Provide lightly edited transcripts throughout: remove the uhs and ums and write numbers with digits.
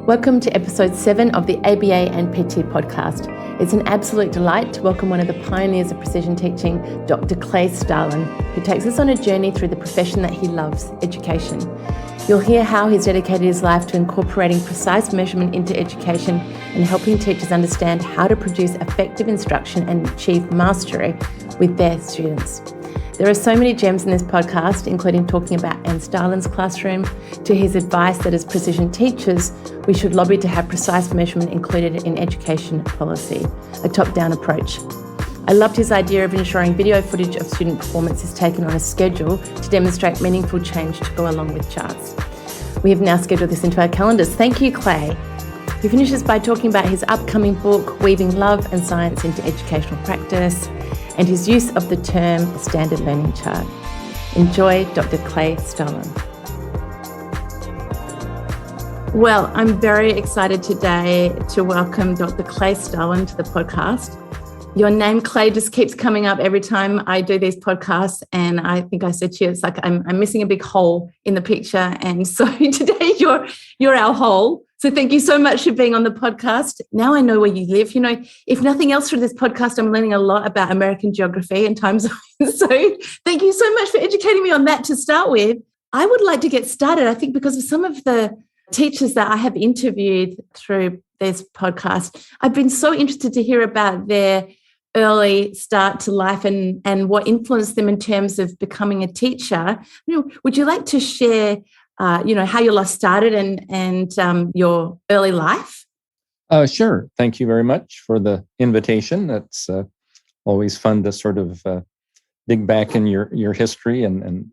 Welcome to episode 7 of the ABA and PT podcast. It's an absolute delight to welcome one of the pioneers of precision teaching, Dr. Clay Starlin, who takes us on a journey through the profession that he loves, education. You'll hear how he's dedicated his life to incorporating precise measurement into education and helping teachers understand how to produce effective instruction and achieve mastery with their students. There are so many gems in this podcast, including talking about Anne Starlin's classroom, to his advice that as precision teachers, we should lobby to have precise measurement included in education policy, a top-down approach. I loved his idea of ensuring video footage of student performance is taken on a schedule to demonstrate meaningful change to go along with charts. We have now scheduled this into our calendars. Thank you, Clay. He finishes by talking about his upcoming book, Weaving Love and Science into Educational Practice, and his use of the term standard learning chart. Enjoy Dr. Clay Starlin. Well, I'm very excited today to welcome Dr. Clay Starlin to the podcast. Your name, Clay, just keeps coming up every time I do these podcasts. And I think I said to you, it's like I'm missing a big hole in the picture. And so today you're our hole. So thank you so much for being on the podcast. Now I know where you live. You know, if nothing else through this podcast, I'm learning a lot about American geography and time zones. So thank you so much for educating me on that to start with. I would like to get started, I think, because of some of the teachers that I have interviewed through this podcast. I've been so interested to hear about their early start to life and what influenced them in terms of becoming a teacher. You know, would you like to share how your life started and your early life? Sure. Thank you very much for the invitation. It's always fun to sort of dig back in your history and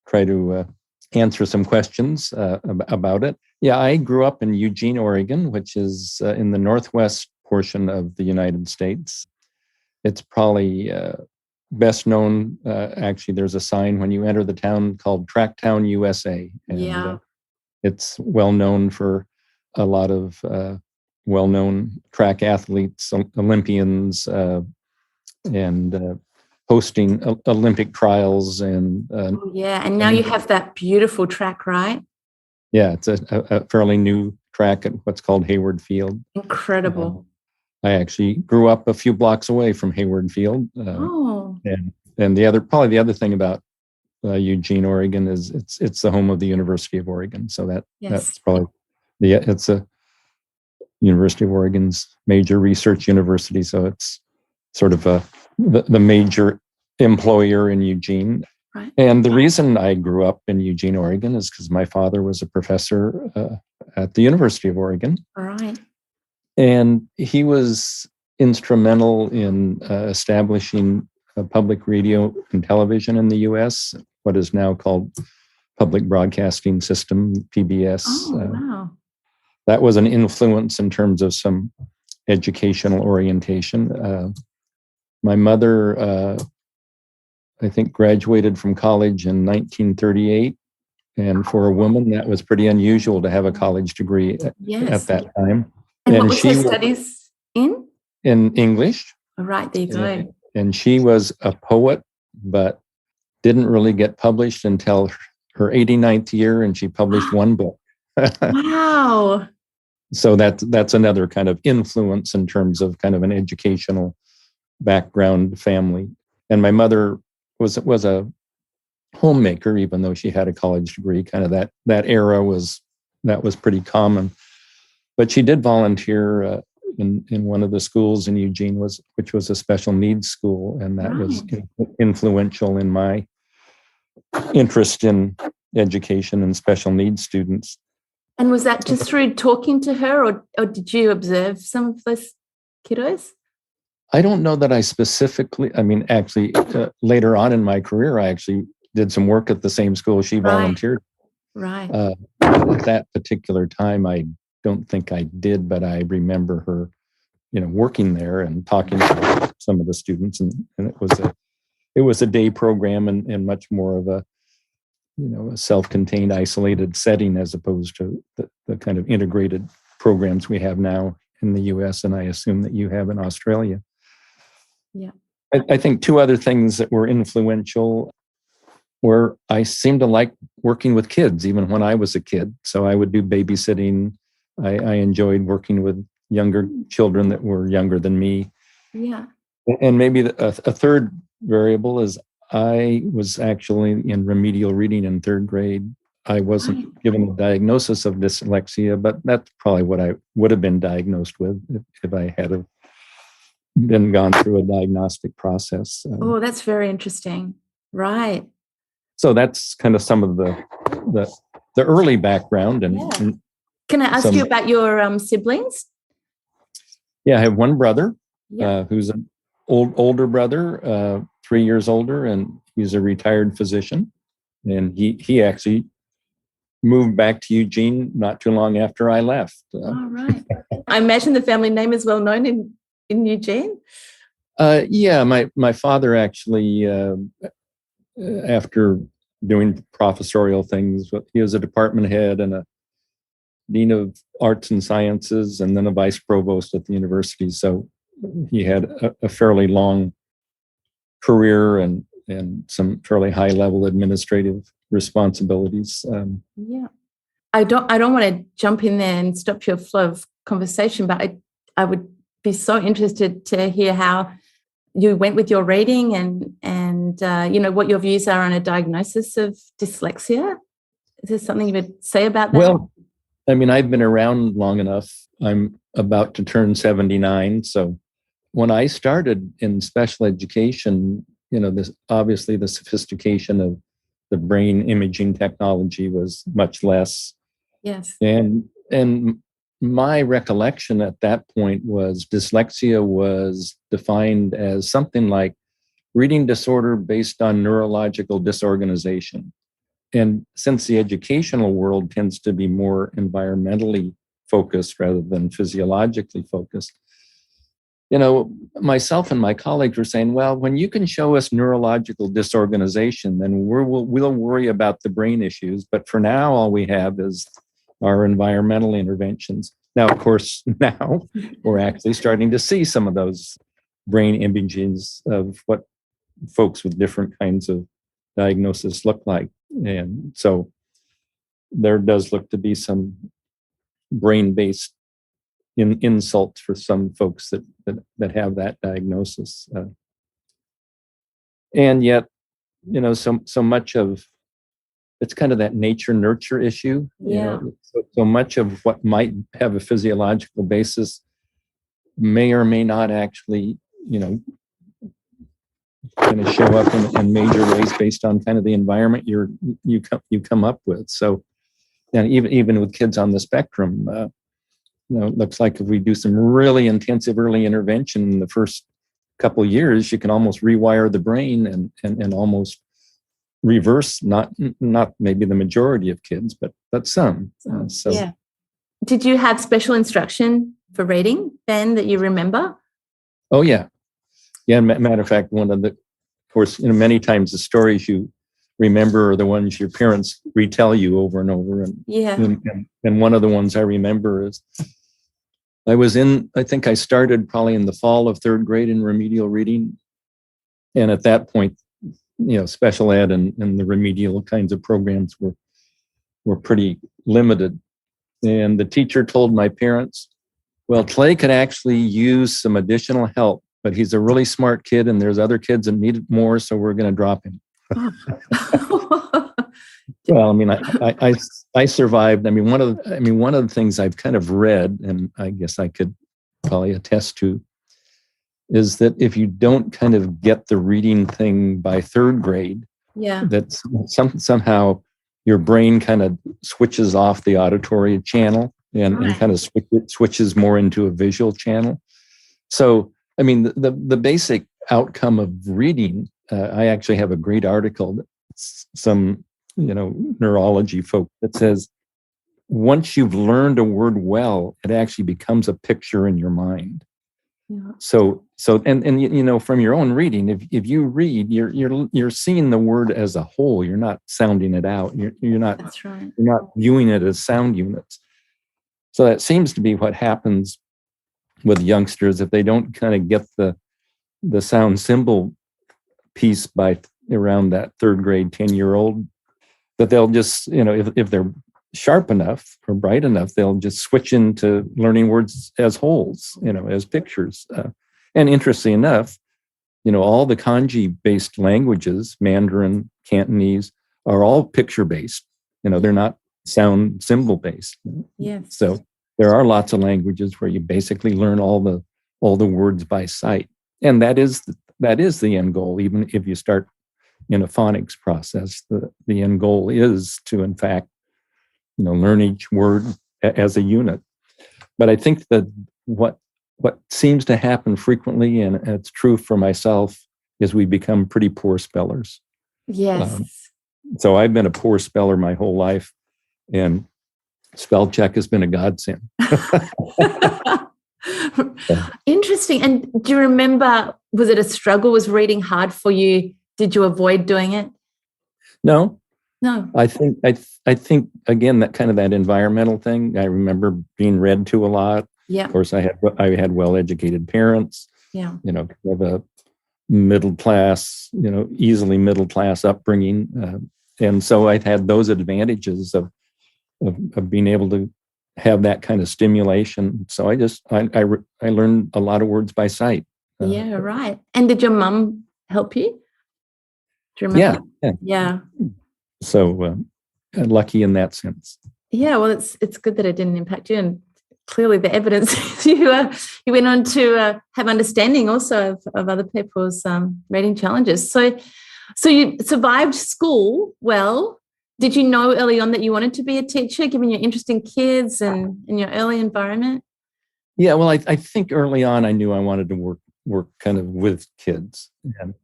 try to answer some questions about it. Yeah, I grew up in Eugene, Oregon, which is in the northwest portion of the United States. It's probably best known, actually, there's a sign when you enter the town called Tracktown, USA. And it's well known for a lot of well-known track athletes, Olympians, and hosting Olympic trials. And and now you have that beautiful track, right? Yeah, it's a fairly new track at what's called Hayward Field. Incredible. I actually grew up a few blocks away from Hayward Field. And the other thing about Eugene, Oregon is it's the home of the University of Oregon. So that's probably it's a University of Oregon's major research university. So it's sort of the major employer in Eugene. Right. And the reason I grew up in Eugene, Oregon is because my father was a professor at the University of Oregon. All right. And he was instrumental in establishing public radio and television in the U.S., what is now called Public Broadcasting System, PBS. Oh, wow. That was an influence in terms of some educational orientation. My mother, I think, graduated from college in 1938. And for a woman, that was pretty unusual to have a college degree at that time. And what was her studies in? In English. All right, there you go. And she was a poet, but didn't really get published until her 89th year, and she published one book. Wow. So that's another kind of influence in terms of kind of an educational background family. And my mother was a homemaker, even though she had a college degree. Kind of that era was pretty common. But she did volunteer in one of the schools in Eugene, which was a special needs school, and that was influential in my interest in education and special needs students. And was that just through talking to her, or did you observe some of those kiddos? I don't know that I specifically, actually, later on in my career, I actually did some work at the same school she volunteered. Right. At that particular time, I don't think I did, but I remember her, working there and talking to some of the students, and it was a day program and much more of a self-contained, isolated setting as opposed to the kind of integrated programs we have now in the U.S. and I assume that you have in Australia. Yeah, I think two other things that were influential were I seemed to like working with kids even when I was a kid. So I would do babysitting I enjoyed working with younger children that were younger than me. Yeah. And maybe a third variable is I was actually in remedial reading in third grade. I wasn't given a diagnosis of dyslexia, but that's probably what I would have been diagnosed with if I had have been gone through a diagnostic process. Oh, that's very interesting. Right. So that's kind of some of the early background. And can I ask you about your siblings? Yeah, I have one brother Yeah. who's an older brother, 3 years older, and he's a retired physician. And he actually moved back to Eugene not too long after I left. All right. I imagine the family name is well known in Eugene. Yeah, my father actually, after doing professorial things, he was a department head and a dean of arts and sciences, and then a vice provost at the university. So he had a fairly long career and some fairly high level administrative responsibilities. Yeah. I don't want to jump in there and stop your flow of conversation, but I would be so interested to hear how you went with your reading and what your views are on a diagnosis of dyslexia. Is there something you would say about that? Well, I mean, I've been around long enough. I'm about to turn 79. So when I started in special education, this obviously the sophistication of the brain imaging technology was much less. Yes. And my recollection at that point was dyslexia was defined as something like reading disorder based on neurological disorganization. And since the educational world tends to be more environmentally focused rather than physiologically focused, myself and my colleagues were saying, well, when you can show us neurological disorganization, then we'll worry about the brain issues. But for now, all we have is our environmental interventions. Now, of course, now we're actually starting to see some of those brain images of what folks with different kinds of diagnosis look like. And so there does look to be some brain-based insults for some folks that have that diagnosis. And yet, so much of it's kind of that nature nurture issue. Yeah. So much of what might have a physiological basis may or may not actually, kind of show up in major ways based on kind of the environment you come up with. So, and even with kids on the spectrum, it looks like if we do some really intensive early intervention in the first couple of years, you can almost rewire the brain and almost reverse not maybe the majority of kids, but some. So yeah. Did you have special instruction for reading then that you remember? Oh yeah. Matter of fact, of course, many times the stories you remember are the ones your parents retell you over and over. And one of the ones I remember is I think I started probably in the fall of third grade in remedial reading. And at that point, special ed and the remedial kinds of programs were pretty limited. And the teacher told my parents, well, Clay could actually use some additional help, but he's a really smart kid and there's other kids that need it more, so we're going to drop him. Well, I mean, I survived. I mean, one of the things I've kind of read, and I guess I could probably attest to, is that if you don't kind of get the reading thing by third grade, that somehow your brain kind of switches off the auditory channel and kind of switches more into a visual channel. So, I mean, the basic outcome of reading, I actually have a great article that some, neurology folk that says, once you've learned a word well, it actually becomes a picture in your mind. Yeah. So, and from your own reading, if you read, you're seeing the word as a whole. You're not sounding it out. You're not. That's right. You're not viewing it as sound units. So that seems to be what happens with youngsters if they don't kind of get the sound symbol piece by around that third grade 10-year-old. But they'll just, if they're sharp enough or bright enough, they'll just switch into learning words as wholes, as pictures. And interestingly enough, all the kanji-based languages, Mandarin, Cantonese, are all picture-based. They're not sound symbol-based. Yes. So there are lots of languages where you basically learn all the words by sight, and that is the end goal. Even if you start in a phonics process, the end goal is to, in fact, learn each word as a unit. But I think that what seems to happen frequently, and it's true for myself, is we become pretty poor spellers. Yes. So I've been a poor speller my whole life, and spell check has been a godsend. Interesting. And do you remember, was it a struggle? Was reading hard for you? Did you avoid doing it? No. I think again, that kind of that environmental thing. I remember being read to a lot. Yeah. Of course, I had well-educated parents. Yeah. Of a middle class, easily middle class upbringing, and so I had those advantages of being able to have that kind of stimulation. So I learned a lot of words by sight. Yeah, right. And did your mum help you? Do you remember? Yeah. So lucky in that sense. Yeah, well, it's good that it didn't impact you, and clearly the evidence you went on to have understanding also of other people's reading challenges. So you survived school well. Did you know early on that you wanted to be a teacher, given your interest in kids and in your early environment? Yeah, well, I think early on I knew I wanted to work kind of with kids,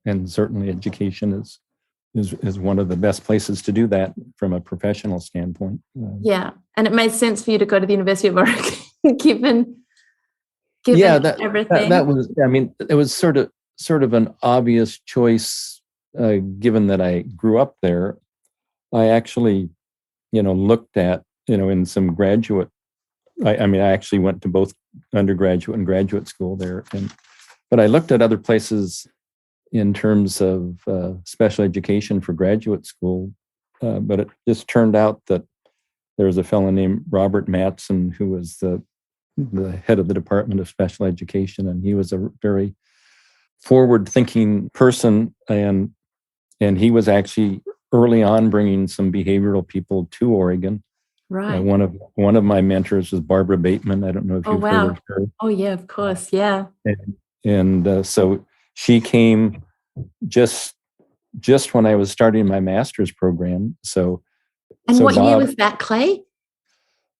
and certainly education is one of the best places to do that from a professional standpoint. Yeah, and it made sense for you to go to the University of Oregon, given everything. That was, it was sort of an obvious choice, given that I grew up there. I actually, looked at, in some graduate. I actually went to both undergraduate and graduate school there, but I looked at other places in terms of special education for graduate school, but it just turned out that there was a fellow named Robert Mattson who was the head of the Department of Special Education, and he was a very forward-thinking person, and he was actually early on bringing some behavioral people to Oregon. Right. One of my mentors was Barbara Bateman. I don't know if you've heard of her. Oh yeah, of course, yeah. And so she came just when I was starting my master's program. And what year was that, Clay?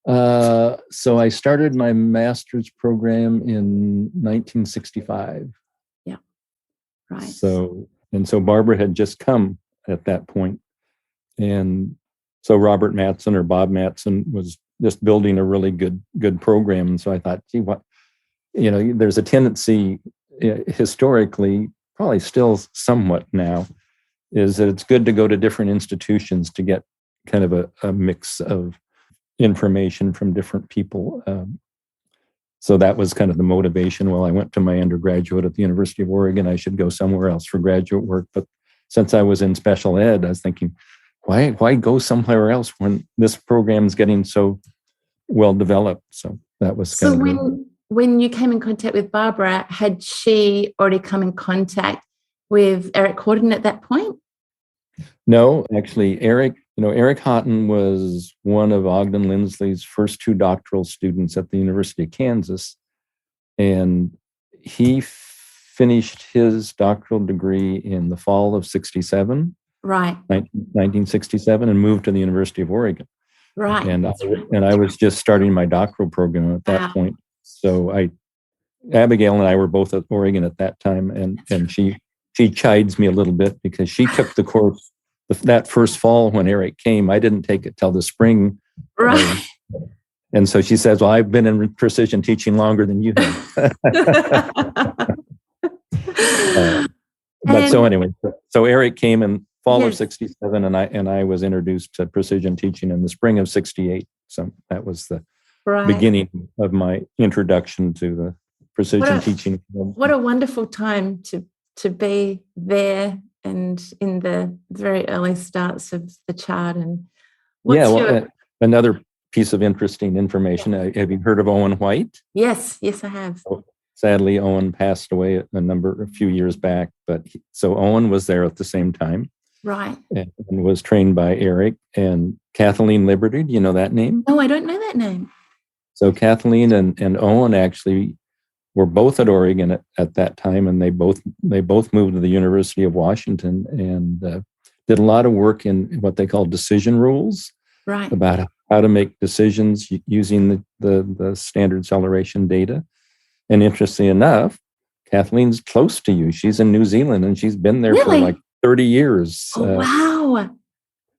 So I started my master's program in 1965. Yeah, right. So Barbara had just come at that point, and so Robert Mattson or Bob Mattson was just building a really good program. And so I thought, gee, there's a tendency historically, probably still somewhat now, is that it's good to go to different institutions to get kind of a mix of information from different people. So that was kind of the motivation. Well, I went to my undergraduate at the University of Oregon. I should go somewhere else for graduate work. But since I was in special ed, I was thinking, why go somewhere else when this program is getting so well developed? So that was kind of when you came in contact with Barbara, had she already come in contact with Eric Horton at that point? No, actually, Eric Houghton was one of Ogden Lindsley's first two doctoral students at the University of Kansas, and he finished his doctoral degree in the fall of 67, right, 1967, and moved to the University of Oregon. Right. And I was just starting my doctoral program at that point. So Abigail and I were both at Oregon at that time, and she chides me a little bit because she took the course that first fall when Eric came. I didn't take it till the spring. Right. And so she says, well, I've been in precision teaching longer than you have. But so anyway, so Eric came in fall of 67, and I was introduced to precision teaching in the spring of 68. So that was the beginning of my introduction to the precision teaching. What a wonderful time to be there and in the very early starts of the chart. And Another piece of interesting information. Have you heard of Owen White? Yes, I have. Sadly, Owen passed away a few years back, so Owen was there at the same time. Right. And was trained by Eric and Kathleen Liberty. Do you know that name? No, I don't know that name. So Kathleen and Owen actually were both at Oregon at that time, and they both moved to the University of Washington and did a lot of work in what they call decision rules, right, about how to make decisions using the standard acceleration data. And interestingly enough, Kathleen's close to you. She's in New Zealand, and she's been there for like 30 years. Oh, wow.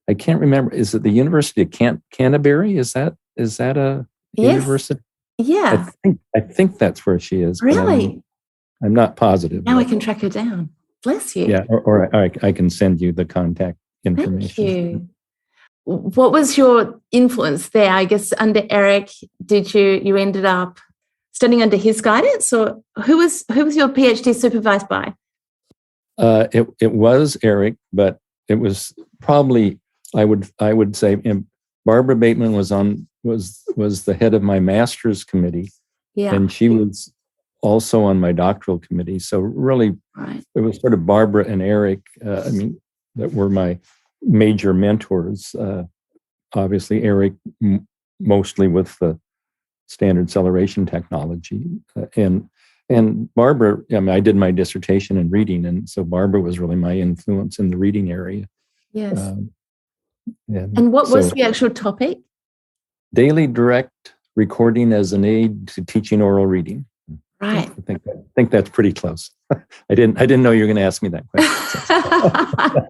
I can't remember. Is it the University of Canterbury? Is that a university? Yeah. I think that's where she is. Really? I'm not positive. Now I can track her down. Bless you. Yeah, or I can send you the contact information. Thank you. What was your influence there? I guess under Eric, you ended up studying under his guidance, or who was your PhD supervised by? It was Eric, but it was probably, I would say, Barbara Bateman was the head of my master's committee, and she was also on my doctoral committee. So really, it was sort of Barbara and Eric. That were my major mentors. Obviously, Eric mostly with the standard acceleration technology, and Barbara. I did my dissertation in reading, and so Barbara was really my influence in the reading area. Yes. And what was the actual topic? Daily direct recording as an aid to teaching oral reading. Right. I think that's pretty close. I didn't know you were going to ask me that question.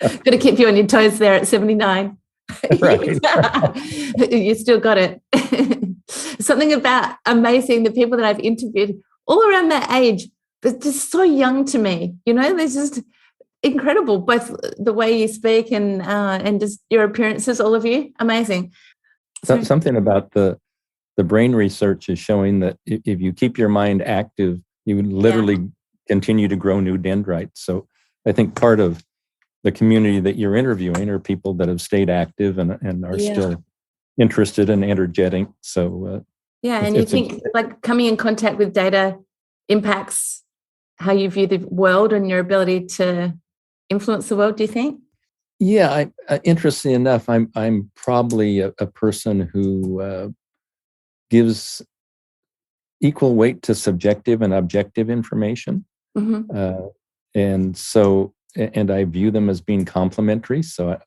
Got to keep you on your toes there at 79. Right. You still got it. Something about amazing, the people that I've interviewed all around that age, they're just so young to me. They're just incredible, both the way you speak and just your appearances, all of you, amazing. Something about the brain research is showing that if you keep your mind active, you literally continue to grow new dendrites. So I think part of the community that you're interviewing are people that have stayed active and are still interested and energetic. So and you think like coming in contact with data impacts how you view the world and your ability to influence the world, do you think? Yeah, interestingly enough, I'm probably a person who gives equal weight to subjective and objective information. Mm-hmm. And I view them as being complementary. So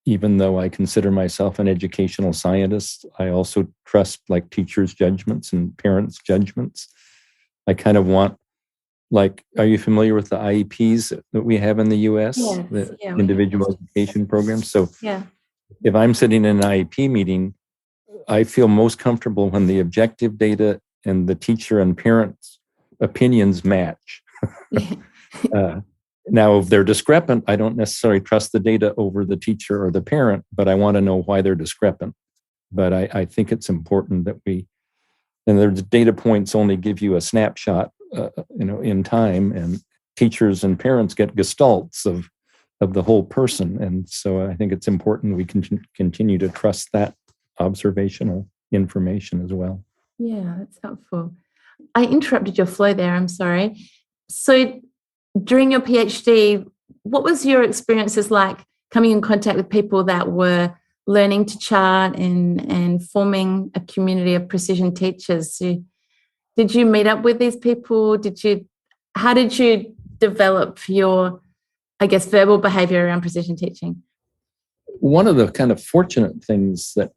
even though I consider myself an educational scientist, I also trust like teachers' judgments and parents' judgments. I kind of want, are you familiar with the IEPs that we have in the U.S., the individual education programs? So if I'm sitting in an IEP meeting, I feel most comfortable when the objective data and the teacher and parents' opinions match. Now, if they're discrepant, I don't necessarily trust the data over the teacher or the parent, but I want to know why they're discrepant. But I think it's important that and the data points only give you a snapshot, in time, and teachers and parents get gestalts of the whole person. And so I think it's important we can continue to trust that observational information as well. Yeah, that's helpful. I interrupted your flow there. I'm sorry. So during your PhD, what was your experiences like coming in contact with people that were learning to chart and forming a community of precision teachers? Did you meet up with these people? How did you develop your, verbal behavior around precision teaching? One of the kind of fortunate things that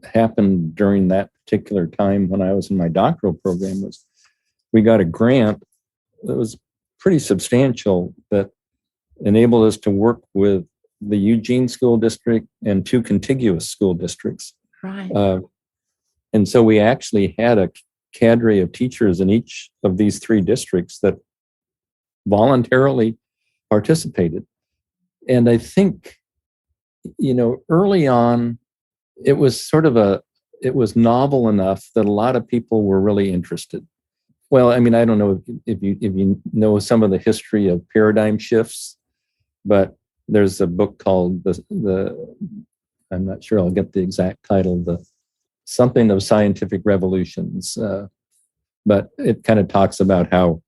happened during that particular time when I was in my doctoral program was we got a grant that was pretty substantial that enabled us to work with the Eugene School District and 2 contiguous school districts. Right. And so we actually had a cadre of teachers in each of these 3 districts that voluntarily participated. And I think, early on, it was it was novel enough that a lot of people were really interested. Well, I don't know if you know some of the history of paradigm shifts, but there's a book called the I'm not sure I'll get the exact title, the something of scientific revolutions, but it kind of talks about how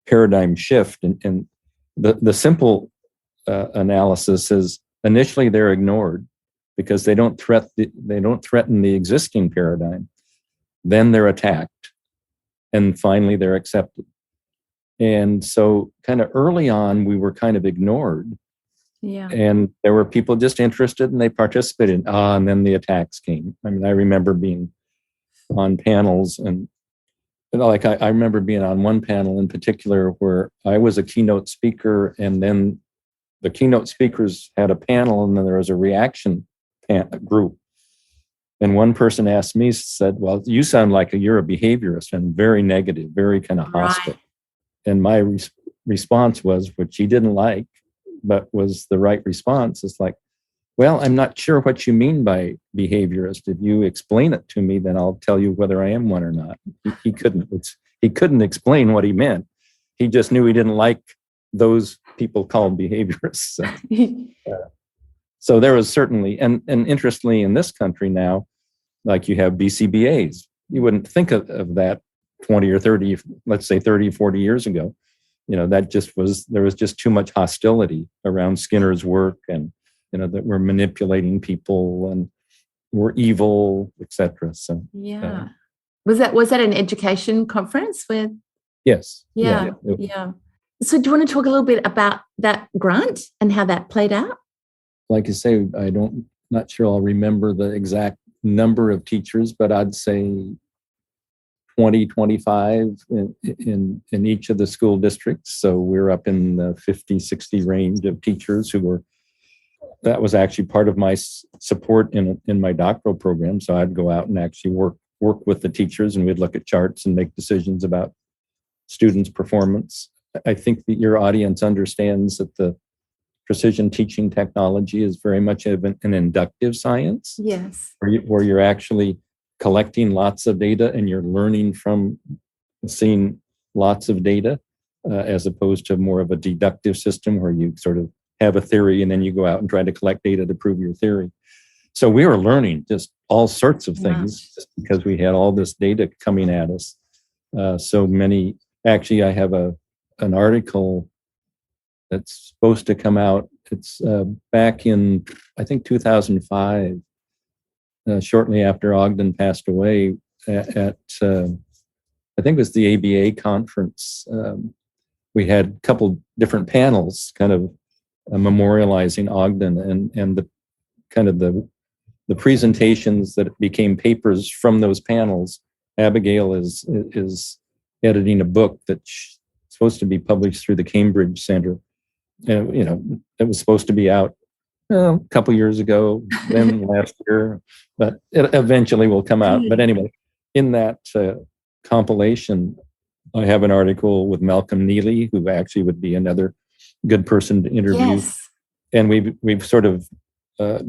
paradigm shift, and the simple analysis is initially they're ignored because they don't threaten the existing paradigm. Then they're attacked, and finally they're accepted. And so kind of early on, we were kind of ignored. Yeah. And there were people just interested and they participated. And then the attacks came. I mean, I remember being on panels, and like I remember being on one panel in particular where I was a keynote speaker, and then the keynote speakers had a panel, and then there was a reaction group. And one person asked me, said, well, you sound like you're a behaviorist, and very negative, very kind of hostile. Right. And my response was, which he didn't like, but was the right response, is like, well, I'm not sure what you mean by behaviorist. If you explain it to me, then I'll tell you whether I am one or not. He couldn't explain what he meant. He just knew he didn't like those people called behaviorists. So there was certainly, and interestingly in this country now, like you have BCBAs. You wouldn't think of that 20 or 30, let's say 30, 40 years ago. That there was just too much hostility around Skinner's work, and, that we're manipulating people and we're evil, etc. So, yeah. Was that an education conference where? Yes. Yeah. So do you want to talk a little bit about that grant and how that played out? Like you say, not sure I'll remember the exact number of teachers, but I'd say 20, 25 in each of the school districts. So we're up in the 50, 60 range of teachers that was actually part of my support in my doctoral program. So I'd go out and actually work with the teachers, and we'd look at charts and make decisions about students' performance. I think that your audience understands that the precision teaching technology is very much of an inductive science. Yes. Where you're actually collecting lots of data and you're learning from seeing lots of data, as opposed to more of a deductive system where you sort of have a theory and then you go out and try to collect data to prove your theory. So we were learning just all sorts of things just because we had all this data coming at us. So many, actually I have an article that's supposed to come out. It's back in, I think, 2005, shortly after Ogden passed away at I think it was the ABA conference. We had a couple different panels kind of memorializing Ogden, and the kind of the presentations that became papers from those panels. Abigail is editing a book that's supposed to be published through the Cambridge Center. And, it was supposed to be out a couple years ago, then last year, but it eventually will come out. But anyway, in that compilation, I have an article with Malcolm Neely, who actually would be another good person to interview. Yes. And we've sort of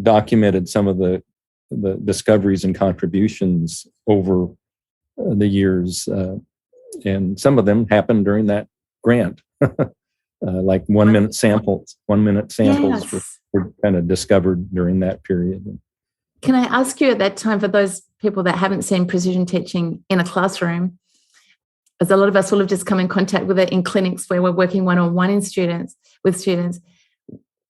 documented some of the discoveries and contributions over the years, and some of them happened during that grant. Like 1 minute samples. 1 minute samples were kind of discovered during that period. Can I ask you at that time, for those people that haven't seen precision teaching in a classroom, as a lot of us will have just come in contact with it in clinics where we're working one-on-one with students,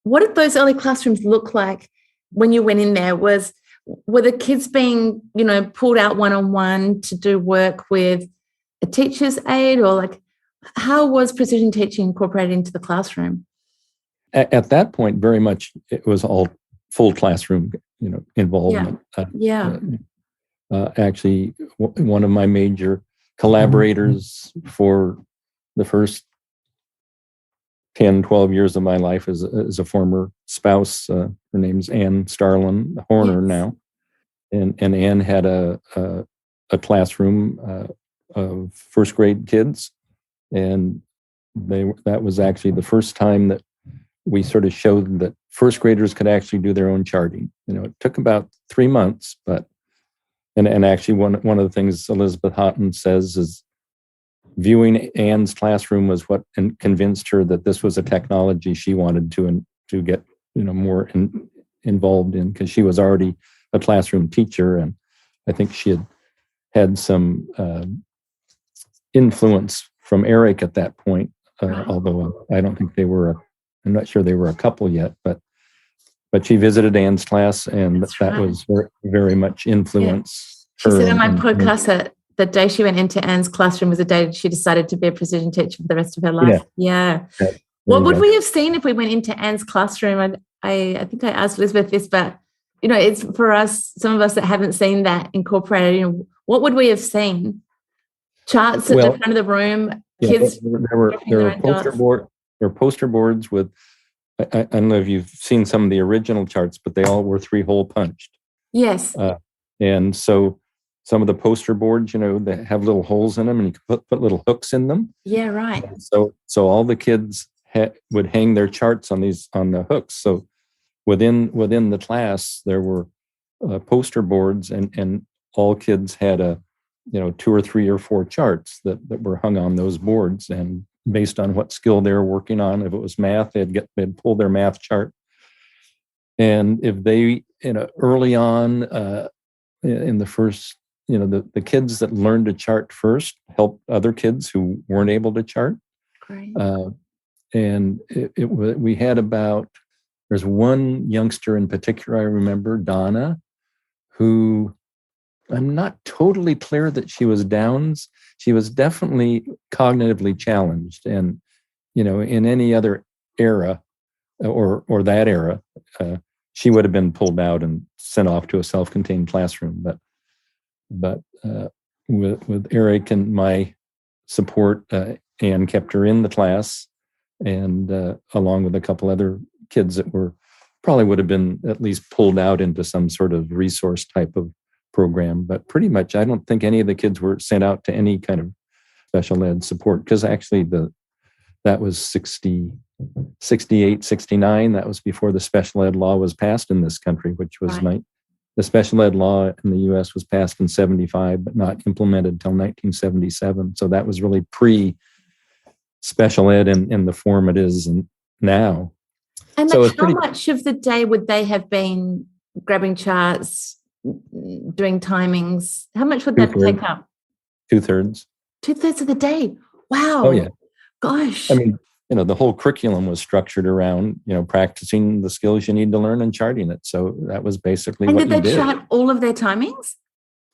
what did those early classrooms look like when you went in there? Were the kids being, pulled out one-on-one to do work with a teacher's aide, or like, how was precision teaching incorporated into the classroom? At that point, very much it was all full classroom, involvement. Actually, one of my major collaborators for the first 10, 12 years of my life is a former spouse. Her name's Ann Starlin Horner now. And Ann had a classroom of first grade kids. And that was actually the first time that we sort of showed that first graders could actually do their own charting. It took about 3 months, but and actually one of the things Elizabeth Houghton says is viewing Ann's classroom was what convinced her that this was a technology she wanted to get more involved in, because she was already a classroom teacher, and I think she had some influence from Eric at that point. Although I don't think I'm not sure they were a couple yet, but she visited Anne's class, and that was very much influenced. She said on my podcast that the day she went into Anne's classroom was the day she decided to be a precision teacher for the rest of her life. Yeah. What would we have seen if we went into Anne's classroom? I think I asked Elizabeth this, but it's for us, some of us that haven't seen that incorporated. What would we have seen? Charts at the front of the room. Kids. There were poster boards with. I don't know if you've seen some of the original charts, but they all were 3-hole punched. Yes. And so some of the poster boards, they have little holes in them, and you can put little hooks in them. Yeah, right. And so all the kids would hang their charts on the hooks. So within the class, there were poster boards, and all kids had 2 or 3 or 4 charts that were hung on those boards, and based on what skill they were working on. If it was math, they'd pull their math chart. And if they, early on in the first, the kids that learned to chart first helped other kids who weren't able to chart. Great. And we had there's one youngster in particular I remember, Donna, who I'm not totally clear that she was Downs. She was definitely cognitively challenged, and in any other era or that era, she would have been pulled out and sent off to a self-contained classroom. But with Eric and my support, Anne kept her in the class, and along with a couple other kids that probably would have been at least pulled out into some sort of resource type of program. But pretty much, I don't think any of the kids were sent out to any kind of special ed support, because actually that was 68, 69. That was before the special ed law was passed in this country, which was the special ed law in the U.S. was passed in 75, but not implemented until 1977. So that was really pre-special ed in the form it is now. And so how much of the day would they have been grabbing charts, doing timings? How much would that take up? 2/3. 2/3 of the day. Wow. Oh, yeah. Gosh. I mean, the whole curriculum was structured around, practicing the skills you need to learn and charting it. So that was basically what you did. And did they chart all of their timings?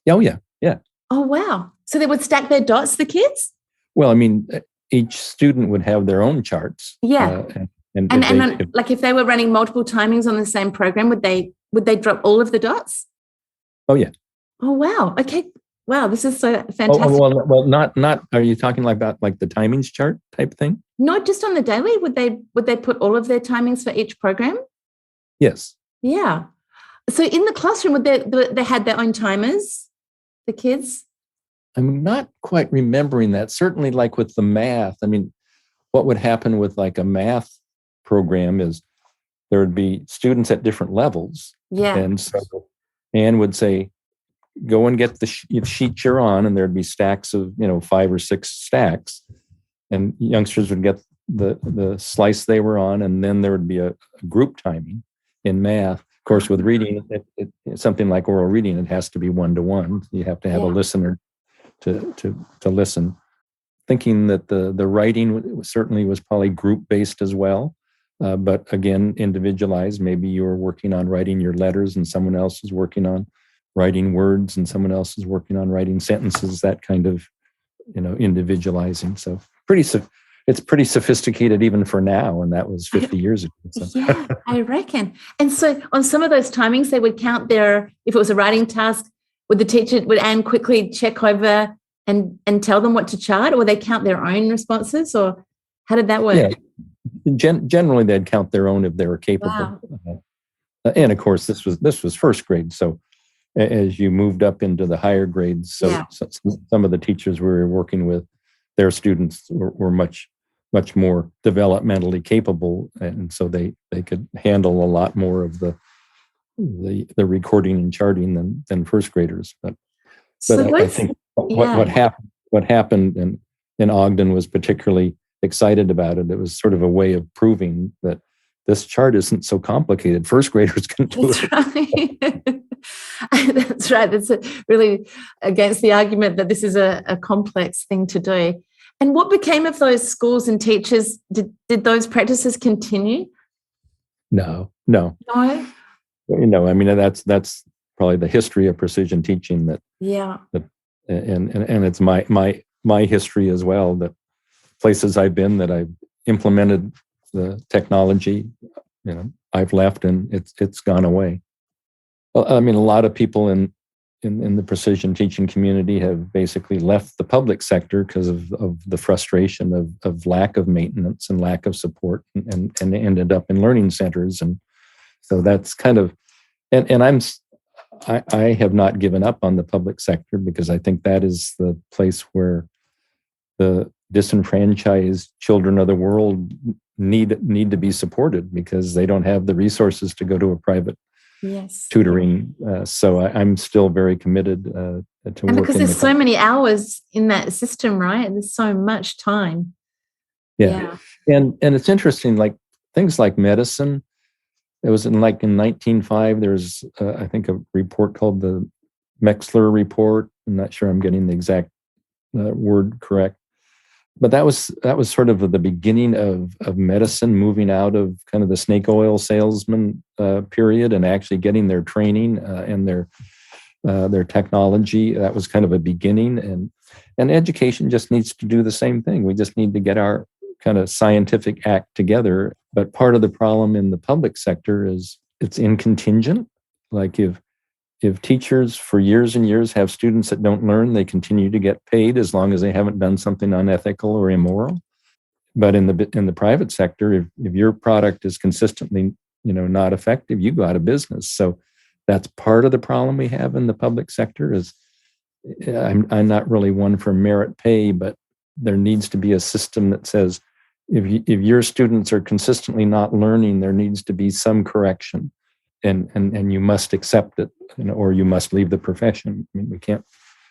Oh, yeah. Yeah. Oh, wow. So they would stack their dots, the kids? Well, I mean, each student would have their own charts. Yeah. If they were running multiple timings on the same program, would they drop all of the dots? Oh, yeah. Oh, wow. Okay. Wow, this is so fantastic. Well, not. Are you talking about the timings chart type thing? Not just on the daily. Would they put all of their timings for each program? Yes. Yeah. So in the classroom, would they had their own timers, the kids? I'm not quite remembering that. Certainly, like with the math. I mean, what would happen with a math program is there would be students at different levels. Yeah. And so Anne would say, go and get the sheet you're on, and there'd be stacks of 5 or 6 stacks, and youngsters would get the slice they were on, and then there would be a group timing in math. Of course, with reading, something like oral reading, it has to be 1-to-1. You have to have a listener to listen. Thinking that the writing certainly was probably group based as well, but again individualized. Maybe you were working on writing your letters, and someone else is working on writing words, and someone else is working on writing sentences, that kind of, individualizing. So it's pretty sophisticated even for now, and that was 50 years ago. So. Yeah, I reckon. And so on some of those timings, they would count if it was a writing task, would Anne quickly check over and tell them what to chart, or would they count their own responses, or how did that work? Yeah. Generally, they'd count their own if they were capable. Wow. And of course, this was first grade. So as you moved up into the higher grades, so some of the teachers we were working with, their students were much more developmentally capable, and so they could handle a lot more of the recording and charting than first graders. But I think what happened and Ogden was particularly excited about it. It was sort of a way of proving that this chart isn't so complicated. First graders can do That's it. right. That's right. That's really against the argument that this is a complex thing to do. And what became of those schools and teachers? Did those practices continue? No. No. I mean, that's probably the history of precision teaching and it's my history as well, that places I've been that I've implemented the technology, I've left and it's gone away. I mean, a lot of people in the precision teaching community have basically left the public sector because of the frustration of lack of maintenance and lack of support, and ended up in learning centers. And so that's kind of, and I have not given up on the public sector, because I think that is the place where the disenfranchised children of the world need to be supported, because they don't have the resources to go to a private tutoring. So I'm still very committed to work. And because there's so many hours in that system, right? There's so much time. Yeah. And it's interesting, like things like medicine. It was in 1905, there was, I think, a report called the Messler Report. I'm not sure I'm getting the exact word correct. But that was sort of the beginning of medicine moving out of kind of the snake oil salesman period, and actually getting their training and their technology. That was kind of a beginning, and education just needs to do the same thing. We just need to get our kind of scientific act together. But part of the problem in the public sector is it's incontingent. Like if teachers for years and years have students that don't learn, they continue to get paid as long as they haven't done something unethical or immoral. But in the private sector, if your product is consistently, not effective, you go out of business. So that's part of the problem we have in the public sector. Is I'm not really one for merit pay, but there needs to be a system that says if your students are consistently not learning, there needs to be some correction. And you must accept it, or you must leave the profession. I mean, we can't.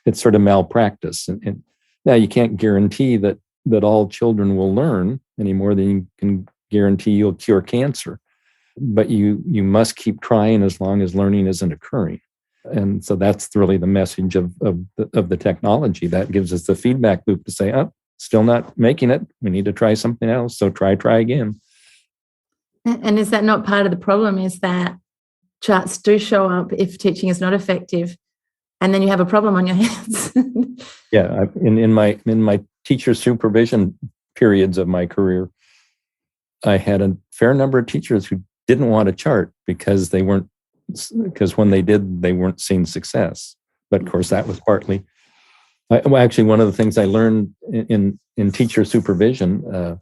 It's sort of malpractice. And now you can't guarantee that all children will learn any more than you can guarantee you'll cure cancer. But you must keep trying as long as learning isn't occurring. And so that's really the message of the technology. That gives us the feedback loop to say, oh, still not making it. We need to try something else. So try again. And is that not part of the problem? Is that charts do show up if teaching is not effective, and then you have a problem on your hands. Yeah, in my teacher supervision periods of my career, I had a fair number of teachers who didn't want a chart because when they did, they weren't seeing success. But of course, that was partly. Actually, one of the things I learned in teacher supervision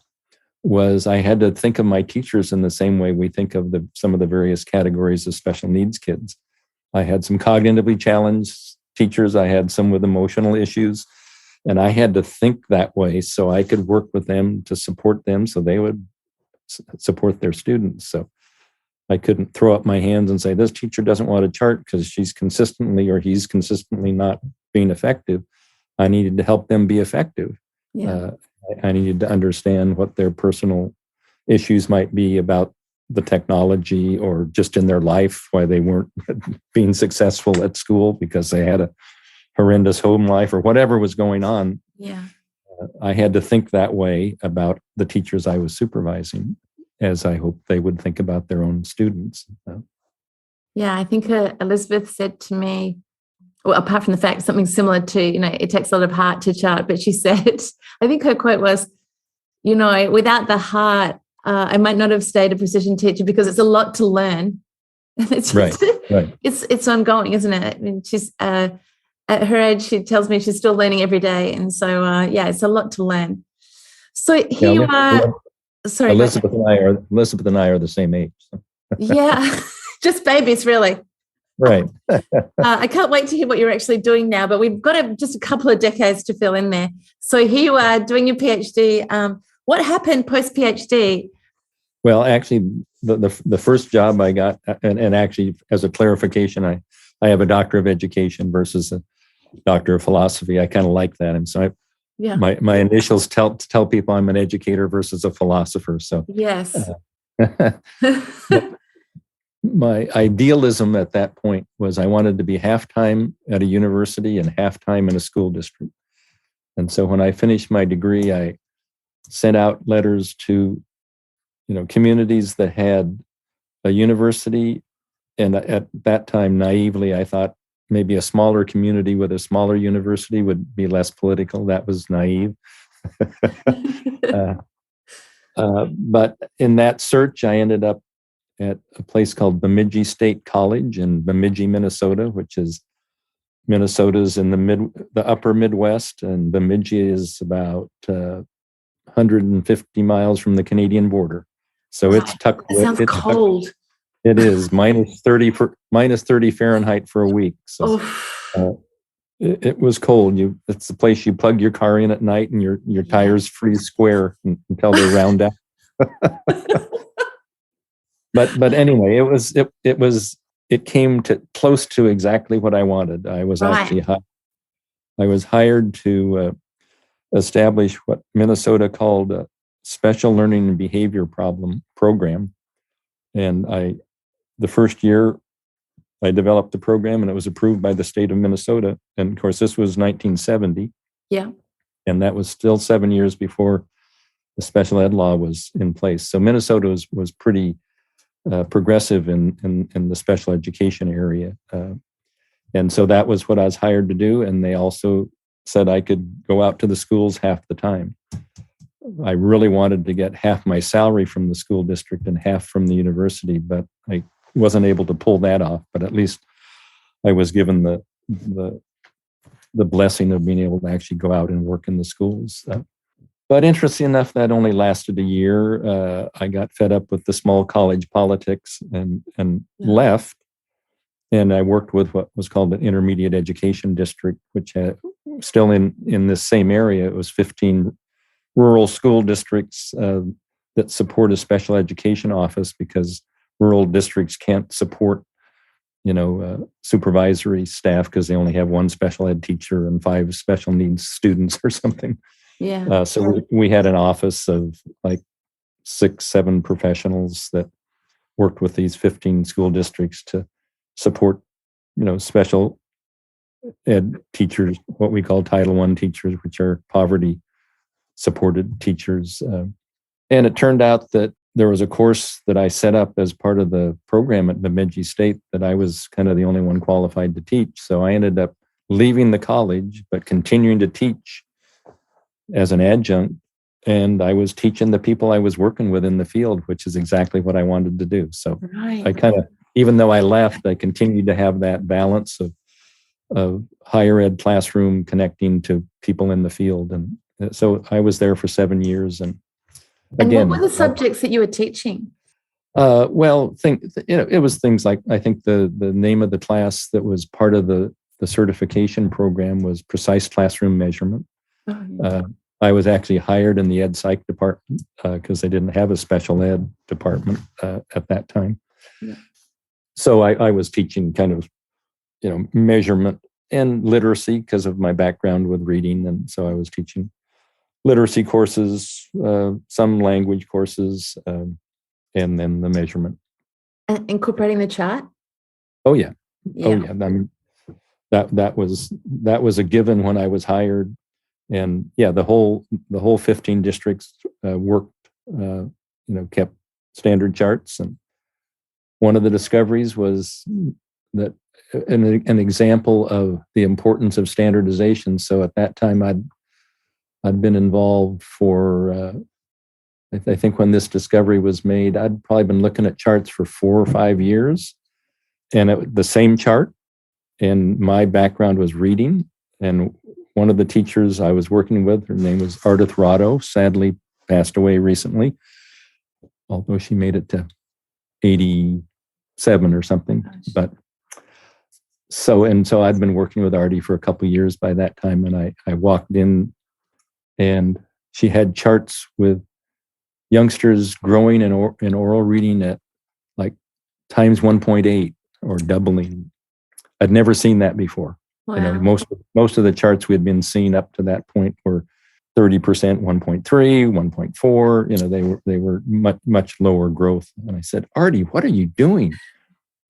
was I had to think of my teachers in the same way we think of some of the various categories of special needs kids. I had some cognitively challenged teachers. I had some with emotional issues, and I had to think that way so I could work with them to support them so they would support their students. So I couldn't throw up my hands and say, this teacher doesn't want a chart because she's consistently or he's consistently not being effective. I needed to help them be effective. Yeah. I needed to understand what their personal issues might be about the technology or just in their life, why they weren't being successful at school because they had a horrendous home life or whatever was going on. Yeah. I had to think that way about the teachers I was supervising, as I hoped they would think about their own students. Yeah, I think Elizabeth said to me, well, apart from the fact something similar to, it takes a lot of heart to chart, but she said, I think her quote was, without the heart, I might not have stayed a precision teacher because it's a lot to learn. It's just, right. It's ongoing, isn't it? I mean, she's at her age, she tells me she's still learning every day, and so it's a lot to learn. So here you are. Sorry, Elizabeth and I are the same age. So. Yeah, just babies, really. Right. I can't wait to hear what you're actually doing now, but we've got just a couple of decades to fill in there. So here you are doing your PhD. What happened post-PhD? Well, actually, the first job I got, and actually as a clarification, I have a doctor of education versus a doctor of philosophy. I kind of like that. And so my initials tell people I'm an educator versus a philosopher. So yes. My idealism at that point was I wanted to be half-time at a university and half-time in a school district. And so when I finished my degree, I sent out letters to, communities that had a university. And at that time, naively, I thought maybe a smaller community with a smaller university would be less political. That was naive. But in that search, I ended up at a place called Bemidji State College in Bemidji, Minnesota, which is Minnesota's in the upper Midwest, and Bemidji is about 150 miles from the Canadian border. So it's tucked. It sounds cold. It is minus 30 Fahrenheit for a week. So it was cold. It's the place you plug your car in at night, and your tires freeze square until they're round out. But anyway, it came to close to exactly what I wanted. I was actually I was hired to establish what Minnesota called a special learning and behavior program. And the first year I developed the program, and it was approved by the state of Minnesota. And of course, this was 1970. Yeah. And that was still 7 years before the special ed law was in place. So Minnesota was pretty progressive in the special education area. And so that was what I was hired to do. And they also said I could go out to the schools half the time. I really wanted to get half my salary from the school district and half from the university, but I wasn't able to pull that off. But at least I was given the blessing of being able to actually go out and work in the schools. But interesting enough, that only lasted a year. I got fed up with the small college politics and left. And I worked with what was called an intermediate education district, which had, still in this same area, it was 15 rural school districts that support a special education office because rural districts can't support, supervisory staff because they only have one special ed teacher and 5 special needs students or something. Yeah. So we had an office of like 6-7 professionals that worked with these 15 school districts to support, special ed teachers, what we call Title I teachers, which are poverty supported teachers. And it turned out that there was a course that I set up as part of the program at Bemidji State that I was kind of the only one qualified to teach. So I ended up leaving the college, but continuing to teach as an adjunct. And I was teaching the people I was working with in the field, which is exactly what I wanted to do. So I kind of, even though I left, I continued to have that balance of higher ed classroom connecting to people in the field. And so I was there for 7 years. And again, what were the subjects that you were teaching? It was things like, I think the name of the class that was part of the certification program was precise classroom measurement. Oh, yeah. I was actually hired in the ed psych department because they didn't have a special ed department at that time. Yeah. So I was teaching kind of, measurement and literacy because of my background with reading. And so I was teaching literacy courses, some language courses, and then the measurement. And incorporating the chart? Oh, yeah. Oh, yeah. I mean, that was a given when I was hired. And yeah, the whole 15 districts worked, kept standard charts. And one of the discoveries was that an example of the importance of standardization. So at that time, I'd been involved for, I think when this discovery was made, I'd probably been looking at charts for 4 or 5 years, and the same chart. And my background was reading. And one of the teachers I was working with, her name was Ardith Rado, sadly passed away recently, although she made it to 87 or something. But so I'd been working with Artie for a couple of years by that time. And I walked in and she had charts with youngsters growing in oral reading at like times 1.8 or doubling. I'd never seen that before. Wow. Most of the charts we had been seeing up to that point were 30%, 1.3, 1.4. They were much lower growth. And I said, Artie, what are you doing?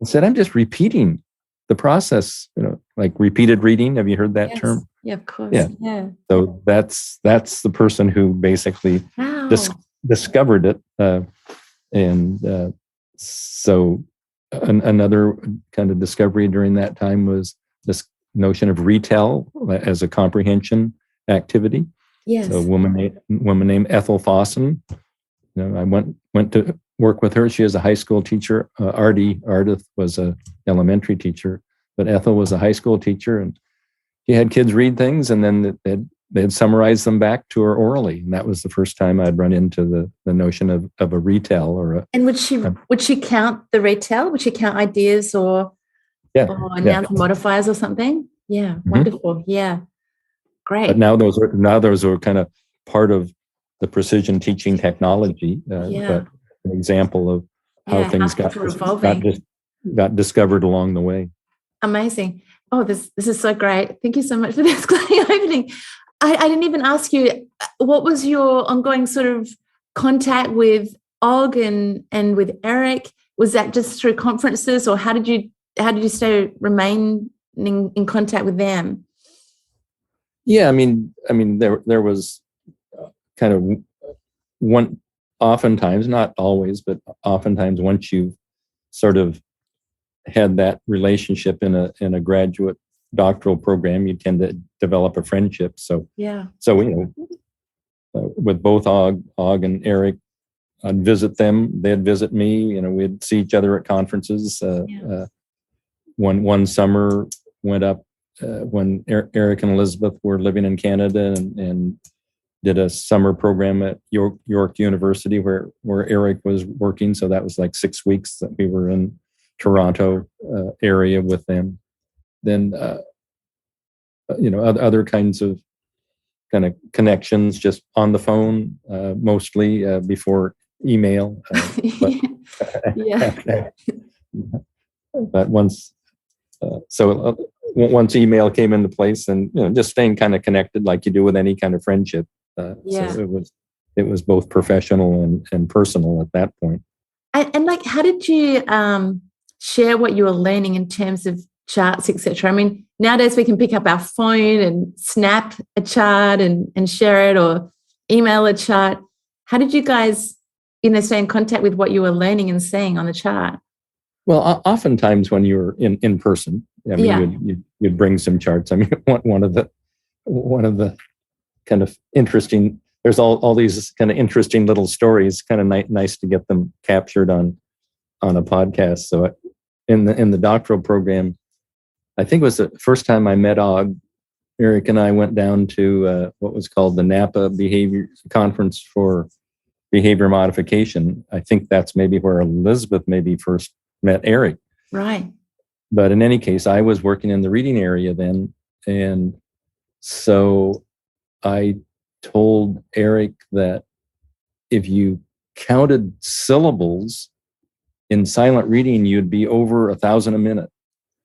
I said, I'm just repeating the process, like repeated reading. Have you heard that term? Yeah, of course. Yeah. So that's the person who basically discovered it. So another kind of discovery during that time was this notion of retell as a comprehension activity. Yes. So a woman named Ethel Fossen. I went to work with her. She was a high school teacher. Ardith was a elementary teacher, but Ethel was a high school teacher, and she had kids read things, and then they'd summarize them back to her orally. And that was the first time I'd run into the notion of a retell or a. And would she count the retell? Would she count ideas or nouns and modifiers or something? Yeah, wonderful. Yeah, great. But now those are kind of part of the precision teaching technology. But an example of how things got discovered along the way. Amazing. Oh, this is so great. Thank you so much for this opening. I didn't even ask you, what was your ongoing sort of contact with Og and with Eric? Was that just through conferences, or how did you remain in contact with them? Yeah, I mean, there was kind of one, oftentimes, not always, but oftentimes once you've sort of had that relationship in a graduate doctoral program, you tend to develop a friendship. So with both Og and Eric, I'd visit them, they'd visit me. We'd see each other at conferences. One summer went up when Eric and Elizabeth were living in Canada and did a summer program at York University where Eric was working. So that was like 6 weeks that we were in Toronto area with them. Then, other kinds of kind of connections just on the phone, mostly before email. But once email came into place, and just staying kind of connected like you do with any kind of friendship. So it was both professional and personal at that point. And like, how did you share what you were learning in terms of charts, etc.? I mean, nowadays we can pick up our phone and snap a chart and share it, or email a chart. How did you guys, stay in contact with what you were learning and seeing on the chart? Well, oftentimes when you were in person, you'd bring some charts. I mean, one of the kind of interesting. There's all these kind of interesting little stories. Kind of nice to get them captured on a podcast. So, in the doctoral program, I think it was the first time I met Og. Eric and I went down to what was called the Napa Behavior Conference for Behavior Modification. I think that's maybe where Elizabeth maybe first met Eric. Right. But in any case, I was working in the reading area then. And so I told Eric that if you counted syllables in silent reading, you'd be over 1,000 a minute.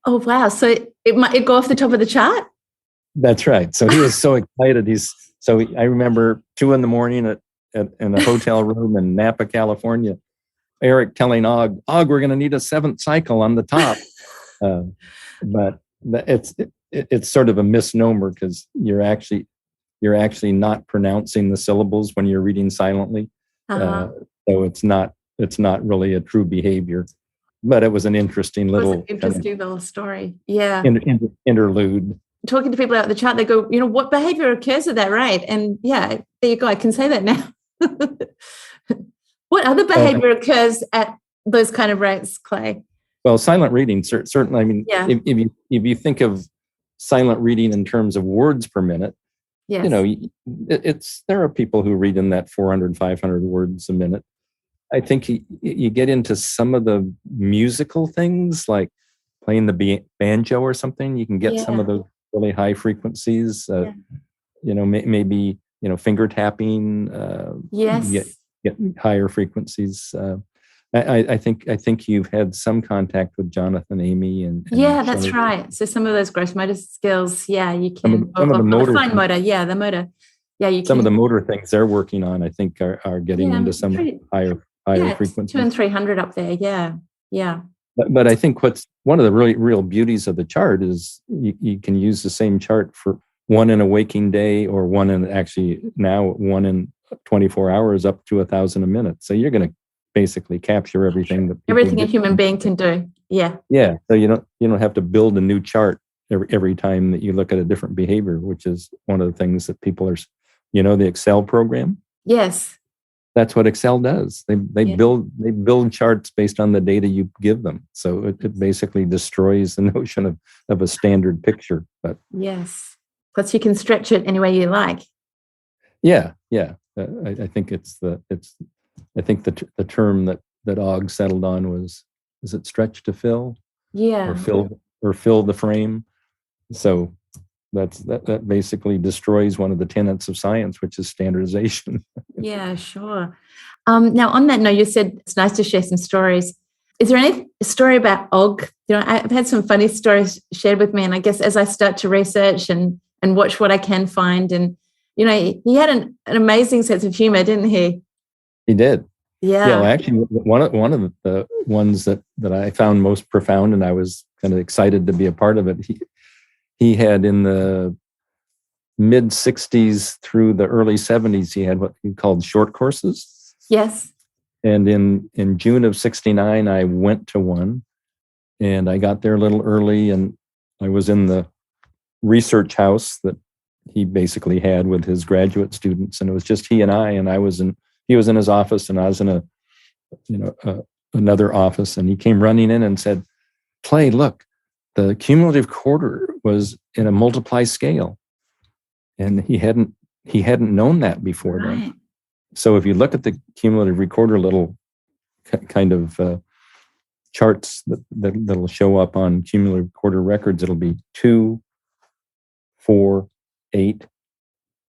Oh, wow. So it go off the top of the chart? That's right. So he was so excited. I remember 2 a.m. in a hotel room in Napa, California, Eric telling Og, we're going to need a 7th cycle on the top. But it's sort of a misnomer because you're actually not pronouncing the syllables when you're reading silently. So it's not really a true behavior. But it was an interesting little story. Yeah. Interlude. Talking to people out the chart, they go, what behavior occurs at that rate? And there you go. I can say that now. What other behavior occurs at those kind of rates, Clay? Well, silent reading, certainly. I mean, if you think of silent reading in terms of words per minute, there are people who read in that 400, 500 words a minute. I think you get into some of the musical things like playing the banjo or something. You can get some of those really high frequencies. Maybe finger tapping. Get higher frequencies. I think you've had some contact with Jonathan, Amy, and that's right. So some of those gross motor skills, you can. Some of the motor, fine motor, the motor. Yeah, you some of the can. motor things they're working on, I think, are getting into some higher Yeah, frequency. 200 and 300 up there. Yeah, yeah. But I think what's one of the really real beauties of the chart is you can use the same chart for one in a waking day, or one in, actually now, one in 24 hours up to 1,000 a minute. So you're going to basically capture everything that Everything a human being can do. Yeah. Yeah. So you don't have to build a new chart every time that you look at a different behavior, which is one of the things that people are, the Excel program. Yes. That's what Excel does. They build charts based on the data you give them. So it basically destroys the notion of a standard picture. But yes, plus you can stretch it any way you like. Yeah. I think I think the term that Og settled on was, is it stretch to fill? Yeah. Or fill the frame. So that basically destroys one of the tenets of science, which is standardization. Yeah, sure. Now, on that note, you said it's nice to share some stories. Is there any story about Og? I've had some funny stories shared with me, and I guess as I start to research and watch what I can find, and he had an amazing sense of humor, didn't he? He did. Yeah. Well, actually, one of the ones that I found most profound, and I was kind of excited to be a part of it. He had, in the mid 60s through the early 70s, he had what he called short courses. Yes. And in June of 69, I went to one, and I got there a little early, and I was in the research house that he basically had with his graduate students, and it was just he and I, and he was in his office, and I was in another office, and he came running in and said, "Clay, look, the cumulative quarter was in a multiply scale." And he hadn't known that before then. So if you look at the cumulative recorder little kind of charts that'll show up on cumulative recorder records, it'll be 2, 4, 8.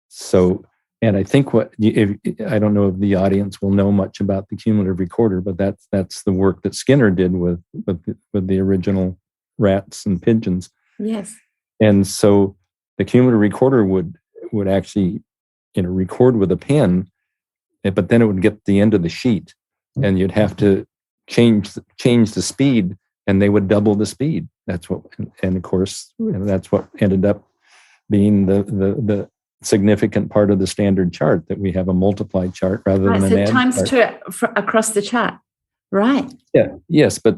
So, and I think I don't know if the audience will know much about the cumulative recorder, but that's the work that Skinner did with the original rats and pigeons. Yes. And so the cumulative recorder would actually, record with a pen, but then it would get to the end of the sheet, and you'd have to change the speed, and they would double the speed. That's what, and of course, that's what ended up being the significant part of the standard chart, that we have a multiplied chart rather than an add times chart. 2 across the chart. Right. Yeah. Yes, but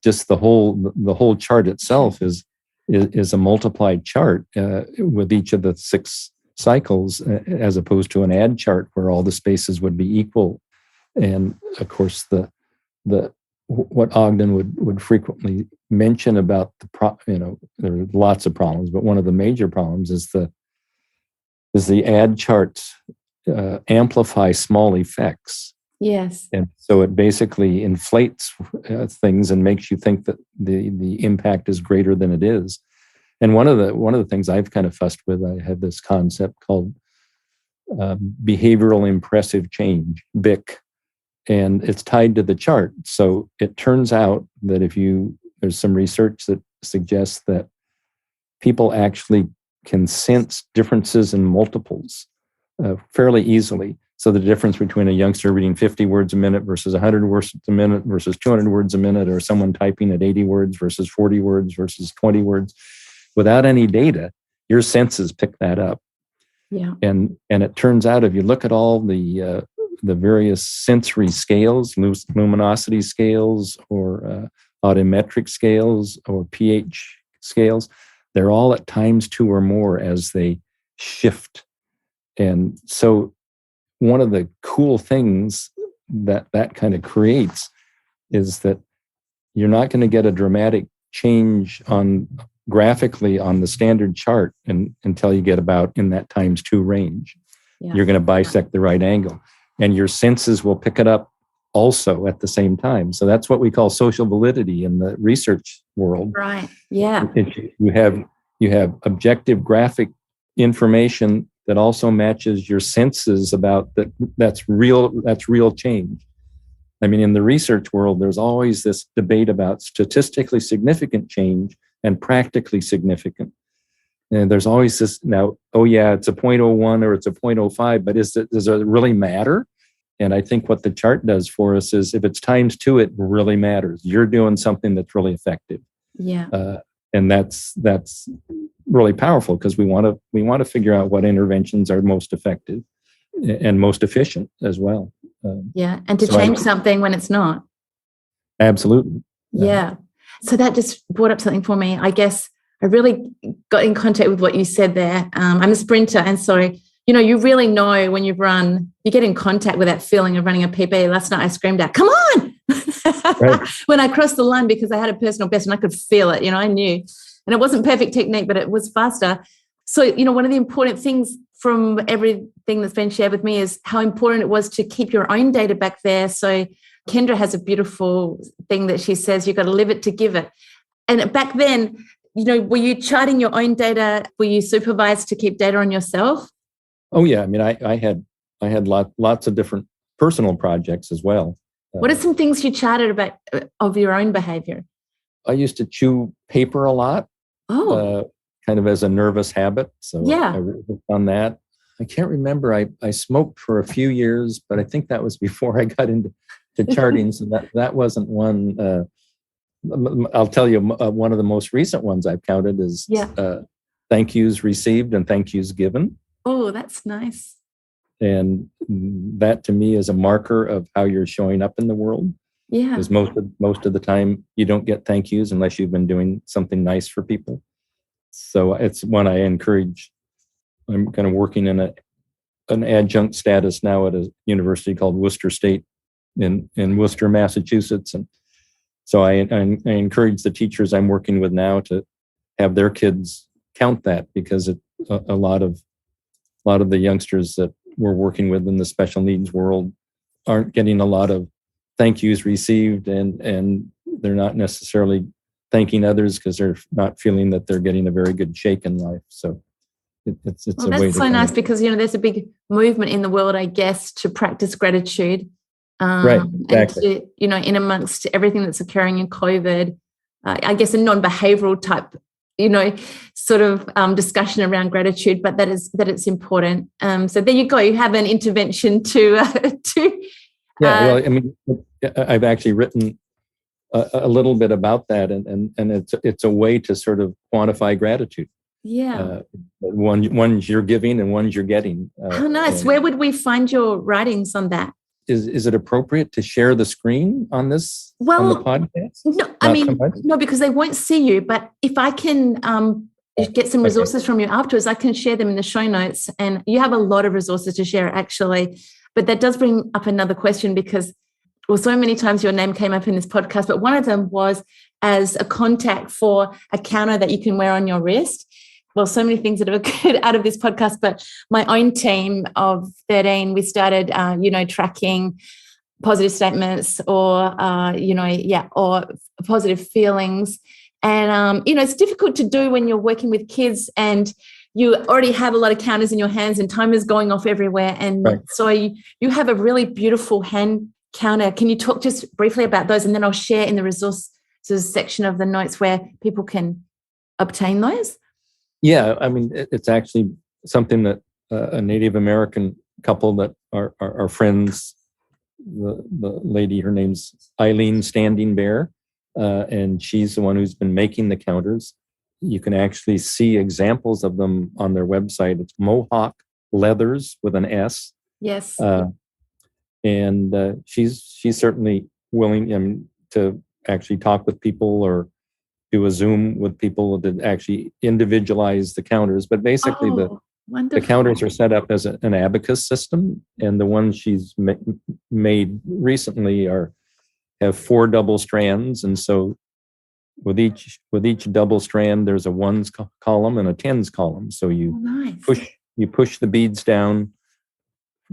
just the whole chart itself is a multiplied chart with each of the 6 cycles, as opposed to an add chart where all the spaces would be equal. And of course, what Ogden would frequently mention about there are lots of problems, but one of the major problems is the add charts amplify small effects. Yes. And so it basically inflates things and makes you think that the impact is greater than it is. And one of the things I've kind of fussed with, I had this concept called behavioral impressive change, BIC, and it's tied to the chart. So it turns out that there's some research that suggests that people actually can sense differences in multiples fairly easily. So the difference between a youngster reading 50 words a minute versus 100 words a minute versus 200 words a minute, or someone typing at 80 words versus 40 words versus 20 words, without any data, your senses pick that up. Yeah. And it turns out, if you look at all the various sensory scales, luminosity scales, or audiometric scales, or pH scales, they're all at times 2 or more as they shift. And so one of the cool things that kind of creates is that you're not going to get a dramatic change graphically on the standard chart until you get about in that times 2 range. Yeah. You're going to bisect the right angle, and your senses will pick it up also at the same time. So that's what we call social validity in the research world. Right. Yeah. You have objective graphic information that also matches your senses about that's real change. I mean, in the research world, there's always this debate about statistically significant change and practically significant. And there's always this now, oh yeah, it's a 0.01 or it's a 0.05, but does it really matter? And I think what the chart does for us is if it's times 2, it really matters. You're doing something that's really effective. Yeah. And that's really powerful because we want to figure out what interventions are most effective and most efficient as well. Yeah. And to change something when it's not. Absolutely. Yeah. So that just brought up something for me. I guess I really got in contact with what you said there. I'm a sprinter. And so, you really know when you've run, you get in contact with that feeling of running a PB. Last night I screamed out, come on, right. When I crossed the line because I had a personal best and I could feel it, I knew. And it wasn't perfect technique, but it was faster. So, one of the important things from everything that's been shared with me is how important it was to keep your own data back there. So Kendra has a beautiful thing that she says, you've got to live it to give it. And back then, were you charting your own data? Were you supervised to keep data on yourself? Oh yeah, I mean, I had lots of different personal projects as well. What are some things you charted about of your own behavior? I used to chew paper a lot, kind of as a nervous habit. So yeah, I worked on that. I can't remember. I smoked for a few years, but I think that was before I got into charting. So that wasn't one. I'll tell you, one of the most recent ones I've counted is thank yous received and thank yous given. Oh, that's nice. And that to me is a marker of how you're showing up in the world. Yeah. Because most of the time you don't get thank yous unless you've been doing something nice for people. So it's one I encourage. I'm kind of working in an adjunct status now at a university called Worcester State in Worcester, Massachusetts. And so I encourage the teachers I'm working with now to have their kids count that, because a lot of the youngsters that we're working with in the special needs world aren't getting a lot of thank yous received, and they're not necessarily thanking others because they're not feeling that they're getting a very good shake in life. So it's a way to. That's so nice because there's a big movement in the world, I guess, to practice gratitude. Right, exactly. And to, in amongst everything that's occurring in COVID, I guess a non-behavioral type, sort of discussion around gratitude, but that it's important. So there you go. You have an intervention to. Yeah, well, I mean, I've actually written a little bit about that, and it's a way to sort of quantify gratitude. Yeah. One's you're giving and one's you're getting. How nice. Where would we find your writings on that? Is it appropriate to share the screen on this on the podcast? No, no, because they won't see you. But if I can get some resources from you afterwards, I can share them in the show notes. And you have a lot of resources to share, actually. But that does bring up another question because, so many times your name came up in this podcast, but one of them was as a contact for a counter that you can wear on your wrist. Well, so many things that have occurred out of this podcast, but my own team of 13, we started, tracking positive statements or positive feelings. And, it's difficult to do when you're working with kids and you already have a lot of counters in your hands and time is going off everywhere. And so you have a really beautiful hand counter. Can you talk just briefly about those? And then I'll share in the resources section of the notes where people can obtain those. Yeah, I mean, it's actually something that a Native American couple that are friends, the lady, her name's Eileen Standing Bear, and she's the one who's been making the counters. You can actually see examples of them on their website. It's Mohawk Leathers with an S. Yes. And she's certainly willing to actually talk with people or do a Zoom with people to actually individualize the counters. But basically the counters are set up as an abacus system. And the ones she's made recently have 4 double strands. And so with each double strand, there's a ones column and a tens column. So you push the beads down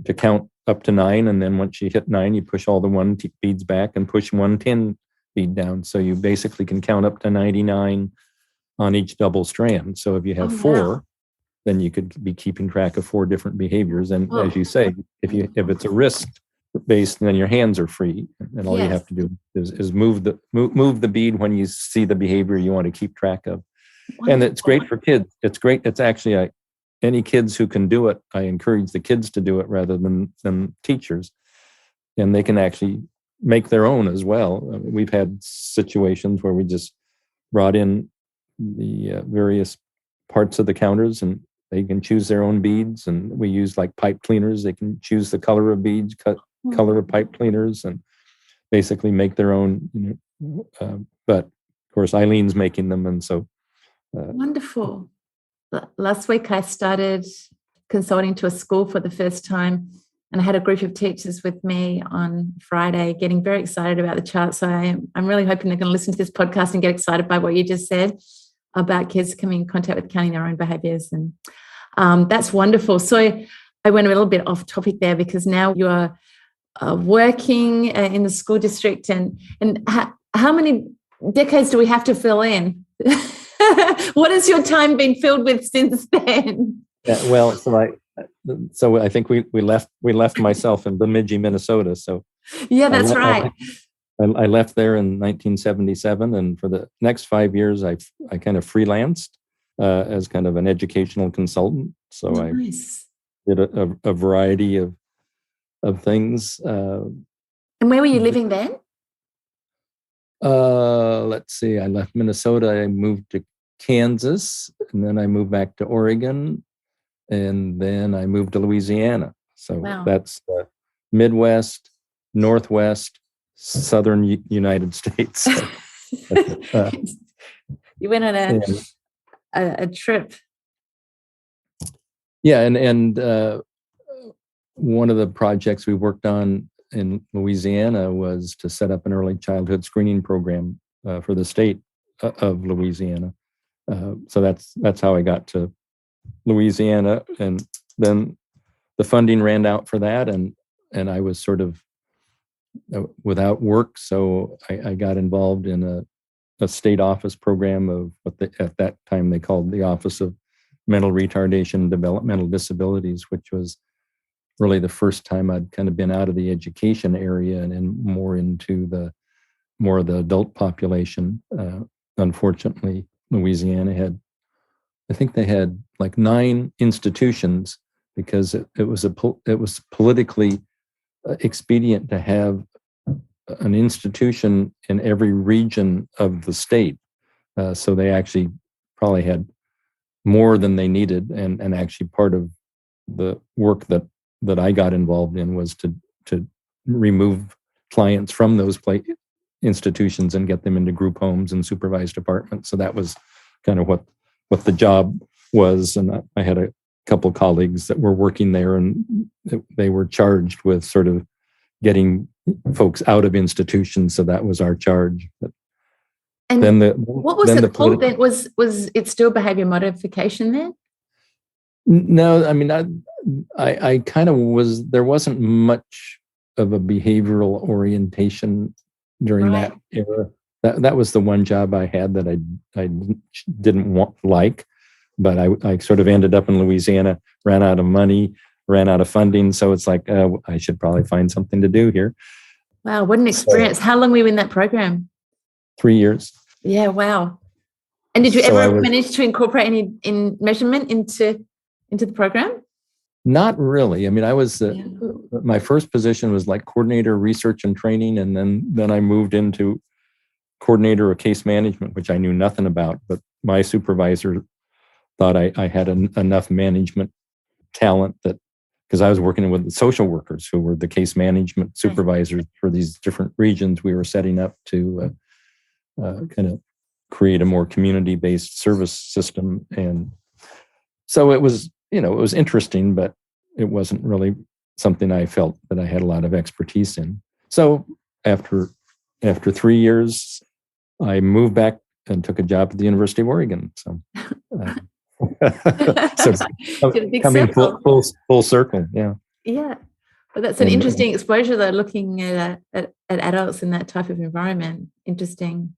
to count up to 9. And then once you hit 9, you push all the 1 beads back and push 1 10 bead down. So you basically can count up to 99 on each double strand. So if you have 4, then you could be keeping track of 4 different behaviors. And as you say, if it's a wrist based, then your hands are free. And all you have to do is move the bead when you see the behavior you want to keep track of. And it's great for kids. It's great. It's actually any kids who can do it, I encourage the kids to do it rather than teachers. And they can actually make their own as well. We've had situations where we just brought in the various parts of the counters, and they can choose their own beads. And we use like pipe cleaners. They can choose the color of beads, color of pipe cleaners, and basically make their own. But of course, Eileen's making them, and so. Wonderful. Last week, I started consulting to a school for the first time, and I had a group of teachers with me on Friday getting very excited about the chart. So I'm really hoping they're going to listen to this podcast and get excited by what you just said about kids coming in contact with counting their own behaviours. And that's wonderful. So I went a little bit off topic there, because now you are working in the school district. And how many decades do we have to fill in? What has your time been filled with since then? Yeah, well, so I think we left myself in Bemidji, Minnesota. So yeah, that's right. I left there in 1977, and for the next 5 years, I kind of freelanced as kind of an educational consultant. So nice. I did a variety of things. And where were you living then? Let's see. I left Minnesota. I moved to Kansas, and then I moved back to Oregon, and then I moved to Louisiana. So that's the Midwest, Northwest, Southern United States. You went on a trip. Yeah, and one of the projects we worked on in Louisiana was to set up an early childhood screening program for the state of Louisiana. So that's how I got to Louisiana, and then the funding ran out for that, and I was sort of without work, so I got involved in a state office program of what at that time they called the Office of Mental Retardation and Developmental Disabilities, which was really the first time I'd kind of been out of the education area and more into the adult population. Unfortunately, Louisiana I think they had like 9 institutions, because it was politically expedient to have an institution in every region of the state. So they actually probably had more than they needed, and actually part of the work that I got involved in was to remove clients from those institutions and get them into group homes and supervised apartments. So that was kind of what the job was. And I had a couple of colleagues that were working there, and they were charged with sort of getting folks out of institutions. So that was our charge. But and then what was it called then? Was it still behavior modification then? No, I mean, I kind of was, there wasn't much of a behavioral orientation during that era. That was the one job I had that I didn't like, but I sort of ended up in Louisiana, ran out of money, ran out of funding. So it's like, I should probably find something to do here. Wow, what an experience. How long were you in that program? 3 years. Yeah, wow. And did you ever manage to incorporate any measurement into the program? Not really. I mean, I was my first position was like coordinator research and training, and then I moved into coordinator of case management, which I knew nothing about. But my supervisor thought I had enough management talent that, because I was working with the social workers who were the case management supervisors for these different regions, we were setting up to kind of create a more community-based service system. And so it was, it was interesting, but it wasn't really something I felt that I had a lot of expertise in. So after 3 years, I moved back and took a job at the University of Oregon. So, coming full circle, yeah. Yeah, but that's an interesting exposure, though. Looking at adults in that type of environment, interesting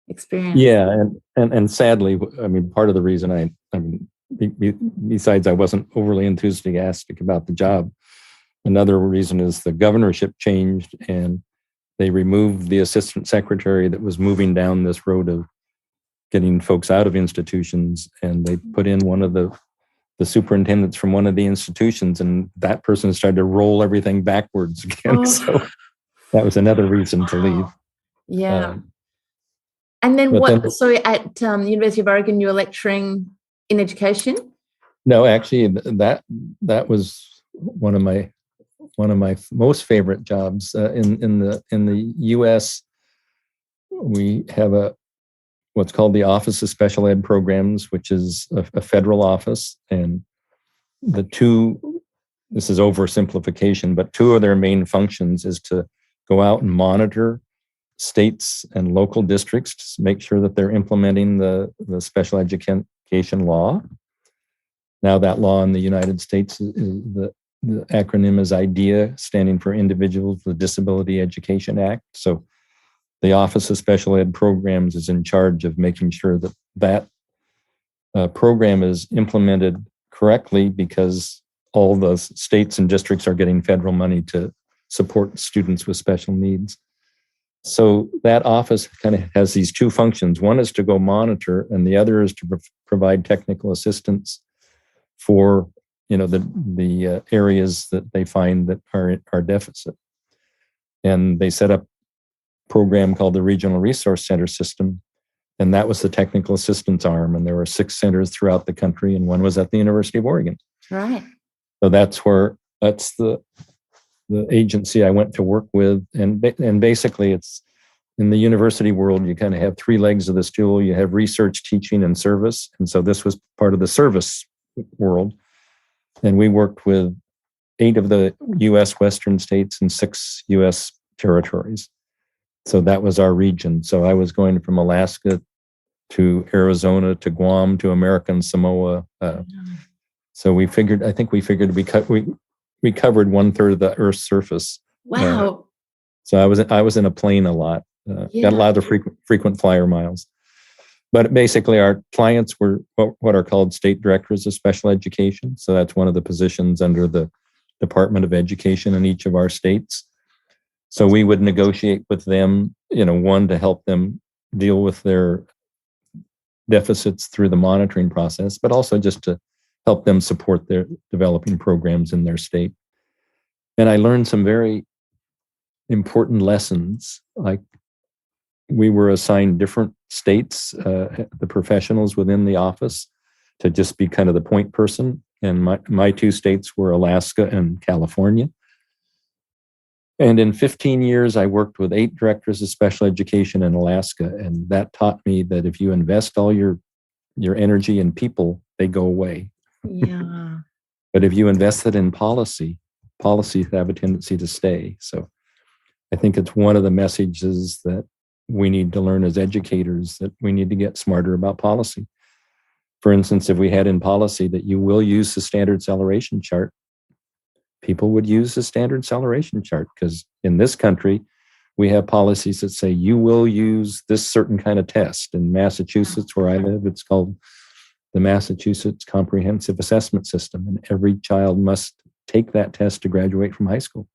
experience. Yeah, and sadly, I mean, part of the reason I mean, besides I wasn't overly enthusiastic about the job, another reason is the governorship changed and they removed the assistant secretary that was moving down this road of getting folks out of institutions, and they put in one of the superintendents from one of the institutions, and that person started to roll everything backwards again. Oh. So that was another reason to leave. Yeah. And then so at University of Oregon, you were lecturing in education? No, actually, that was one of my most favorite jobs. In the U.S., we have what's called the Office of Special Ed Programs, which is a federal office, and this is oversimplification, but two of their main functions is to go out and monitor states and local districts to make sure that they're implementing the special education law. Now, that law in the United States, the acronym is IDEA, standing for Individuals with Disability Education Act. So the Office of Special Ed Programs is in charge of making sure that program is implemented correctly, because all the states and districts are getting federal money to support students with special needs. So that office kind of has these two functions. One is to go monitor, and the other is to provide technical assistance for the areas that they find that are deficit. And they set up program called the Regional Resource Center System, and that was the technical assistance arm. And there were 6 centers throughout the country, and one was at the University of Oregon. Right. So that's the agency I went to work with, and basically it's in the university world. You kind of have 3 legs of the stool. You have research, teaching, and service, and so this was part of the service world. And we worked with 8 of the U.S. Western states and 6 U.S. territories. So that was our region. So I was going from Alaska to Arizona to Guam to American Samoa. So I think we figured we covered 1/3 of the Earth's surface. Wow. So I was in a plane a lot. Got a lot of frequent flyer miles. But basically, our clients were what are called state directors of special education. So that's one of the positions under the Department of Education in each of our states. So we would negotiate with them, one, to help them deal with their deficits through the monitoring process, but also just to help them support their developing programs in their state. And I learned some very important lessons. Like, we were assigned different states, the professionals within the office, to just be kind of the point person. And my 2 states were Alaska and California. And in 15 years, I worked with 8 directors of special education in Alaska. And that taught me that if you invest all your energy in people, they go away. Yeah. But if you invest it in policies have a tendency to stay. So I think it's one of the messages that we need to learn as educators, that we need to get smarter about policy. For instance, if we had in policy that you will use the standard acceleration chart, people would use the standard acceleration chart, because in this country, we have policies that say you will use this certain kind of test. In Massachusetts, where I live, it's called the Massachusetts Comprehensive Assessment System, and every child must take that test to graduate from high school.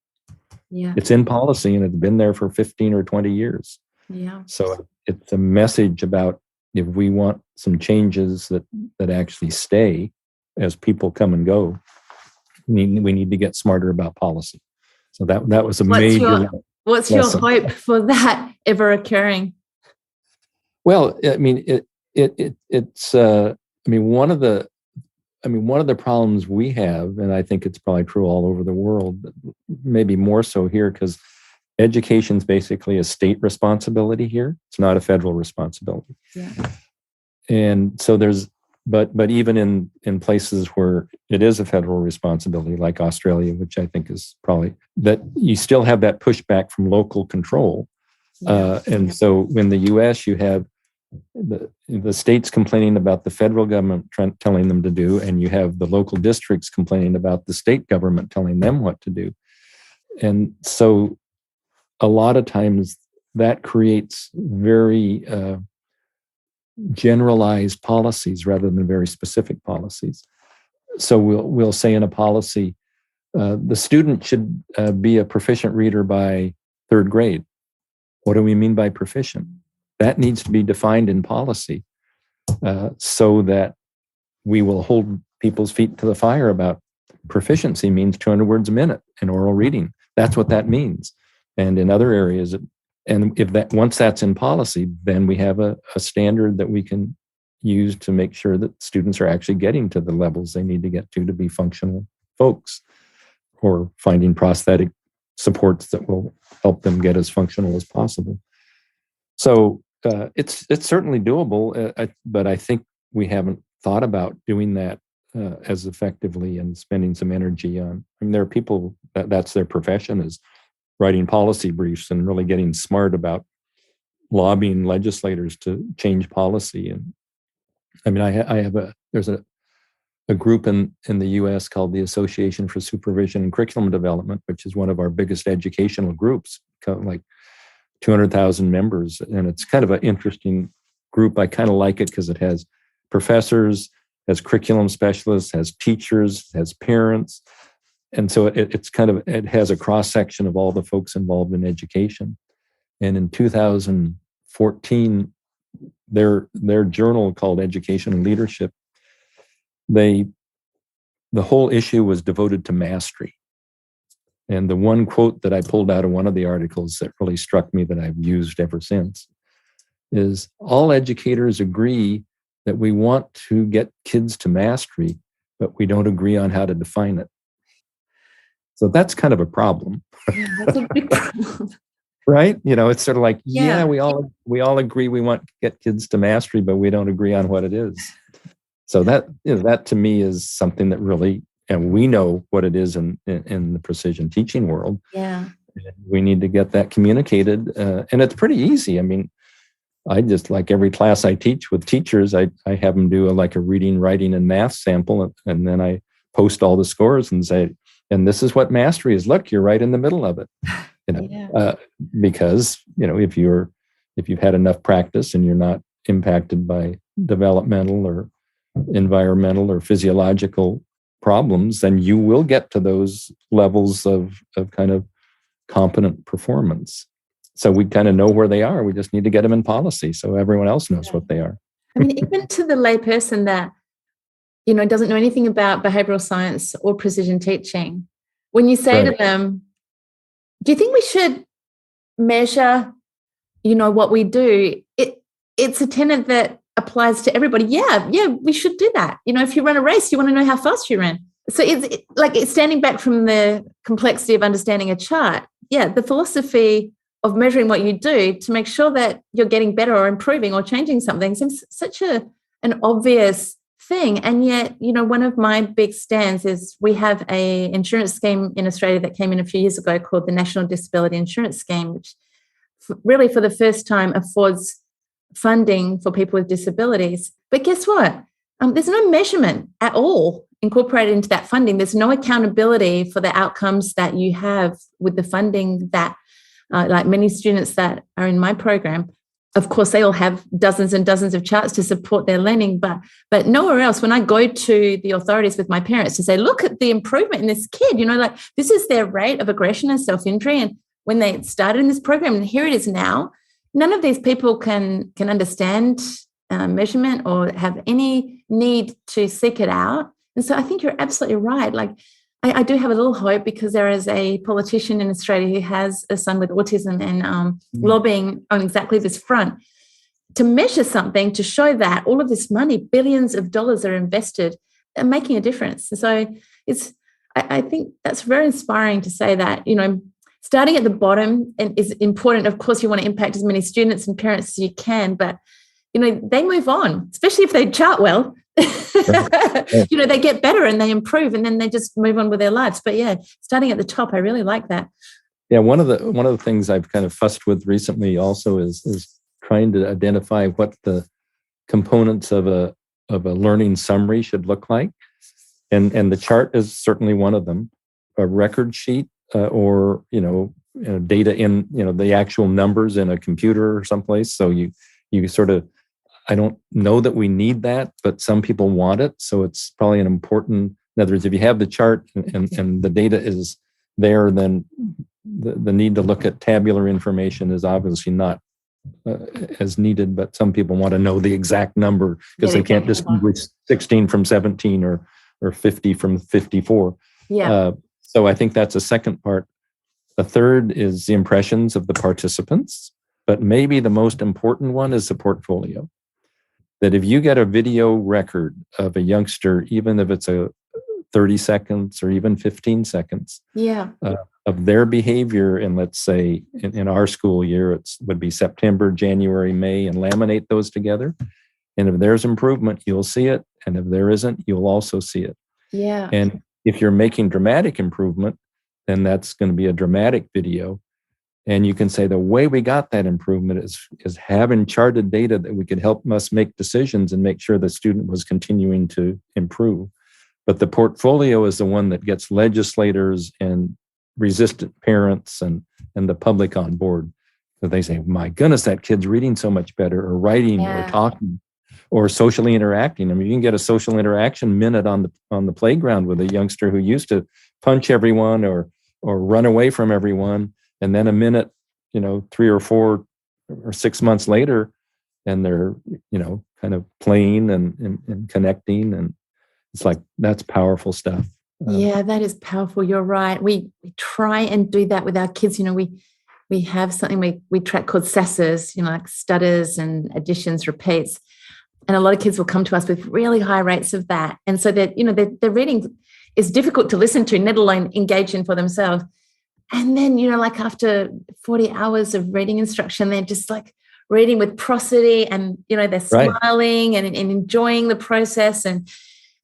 Yeah. It's in policy, and it's been there for 15 or 20 years. Yeah. So it's a message about, if we want some changes that actually stay as people come and go, we need to get smarter about policy. So that was a major. What's your hope for that ever occurring? Well, I mean, it's one of the problems we have, and I think it's probably true all over the world, but maybe more so here, because education is basically a state responsibility here. It's not a federal responsibility. Yeah. And so but even in places where it is a federal responsibility, like Australia, which I think is probably, that you still have that pushback from local control. Yeah. And so in the US, you have the states complaining about the federal government telling them to do, and you have the local districts complaining about the state government telling them what to do. And so a lot of times that creates very generalized policies rather than very specific policies. So we'll say in a policy, the student should be a proficient reader by 3rd grade. What do we mean by proficient? That needs to be defined in policy. so that we will hold people's feet to the fire about proficiency means 200 words a minute in oral reading. That's what that means. And in other areas, and if that once that's in policy, then we have a standard that we can use to make sure that students are actually getting to the levels they need to get to be functional folks, or finding prosthetic supports that will help them get as functional as possible. So it's certainly doable, but I think we haven't thought about doing that as effectively and spending some energy on. I mean, there are people that's their profession, is writing policy briefs and really getting smart about lobbying legislators to change policy. And I mean, there's a group in the U.S. called the Association for Supervision and Curriculum Development, which is one of our biggest educational groups, like 200,000 members. And it's kind of an interesting group. I kind of like it because it has professors, has curriculum specialists, has teachers, has parents. And so it has a cross-section of all the folks involved in education. And in 2014, their journal called Education and Leadership, the whole issue was devoted to mastery. And the one quote that I pulled out of one of the articles that really struck me, that I've used ever since, is all educators agree that we want to get kids to mastery, but we don't agree on how to define it. So that's kind of a problem. Yeah, that's a big problem. Right? It's sort of like, we all agree we want to get kids to mastery, but we don't agree on what it is. So that to me is something that really, and we know what it is in the precision teaching world. Yeah. We need to get that communicated. And it's pretty easy. I mean, I just, like every class I teach with teachers, I have them do a reading, writing, and math sample. And then I post all the scores and say, and this is what mastery is. Look, you're right in the middle of it. Because, if you've had enough practice and you're not impacted by developmental or environmental or physiological problems, then you will get to those levels of kind of competent performance. So we kind of know where they are. We just need to get them in policy so everyone else knows what they are. I mean, even to the layperson that, doesn't know anything about behavioral science or precision teaching, when you say to them, do you think we should measure, what we do? It's a tenet that applies to everybody. Yeah, we should do that. If you run a race, you want to know how fast you ran. So it's standing back from the complexity of understanding a chart. Yeah, the philosophy of measuring what you do to make sure that you're getting better or improving or changing something seems such an obvious thing. And yet, one of my big stands is we have a insurance scheme in Australia that came in a few years ago called the National Disability Insurance Scheme, which really for the first time affords funding for people with disabilities. But guess what? There's no measurement at all incorporated into that funding. There's no accountability for the outcomes that you have with the funding that, like many students that are in my program, of course, they all have dozens and dozens of charts to support their learning, but nowhere else. When I go to the authorities with my parents to say, look at the improvement in this kid, this is their rate of aggression and self-injury. And when they started in this program, and here it is now, none of these people can understand measurement or have any need to seek it out. And so I think you're absolutely right. I do have a little hope because there is a politician in Australia who has a son with autism and lobbying on exactly this front to measure something to show that all of this money, billions of dollars are invested and making a difference. And so I think that's very inspiring to say that, starting at the bottom is important. Of course, you want to impact as many students and parents as you can, but, they move on, especially if they chart well. They get better and they improve and then they just move on with their lives. But yeah, starting at the top, I really like that. Yeah, one of the things I've kind of fussed with recently also is trying to identify what the components of a learning summary should look like. And the chart is certainly one of them. A record sheet or data in the actual numbers in a computer or someplace. So you sort of, I don't know that we need that, but some people want it. So it's probably an important, in other words, if you have the chart and the data is there, then the need to look at tabular information is obviously not as needed, but some people want to know the exact number because they can't distinguish 16 from 17 or 50 from 54. Yeah. So I think that's a second part. The third is the impressions of the participants, but maybe the most important one is the portfolio. That if you get a video record of a youngster, even if it's a 30 seconds or even 15 seconds of their behavior, and let's say in our school year, it would be September, January, May, and laminate those together. And if there's improvement, you'll see it. And if there isn't, you'll also see it. Yeah. And if you're making dramatic improvement, then that's going to be a dramatic video. And you can say the way we got that improvement is having charted data that we could help us make decisions and make sure the student was continuing to improve. But the portfolio is the one that gets legislators and resistant parents and the public on board. So they say, my goodness, that kid's reading so much better, or writing or talking or socially interacting. I mean, you can get a social interaction minute on the playground with a youngster who used to punch everyone or run away from everyone. And then a minute, 3 or 4 or 6 months later, and they're, kind of playing and connecting. And it's like, that's powerful stuff. Yeah, that is powerful. You're right. We try and do that with our kids. We have something we track called SASs, like stutters and additions, repeats. And a lot of kids will come to us with really high rates of that. And so that, their reading is difficult to listen to, let alone engage in for themselves. And then, like after 40 hours of reading instruction, they're just like reading with prosody and, they're smiling and enjoying the process. And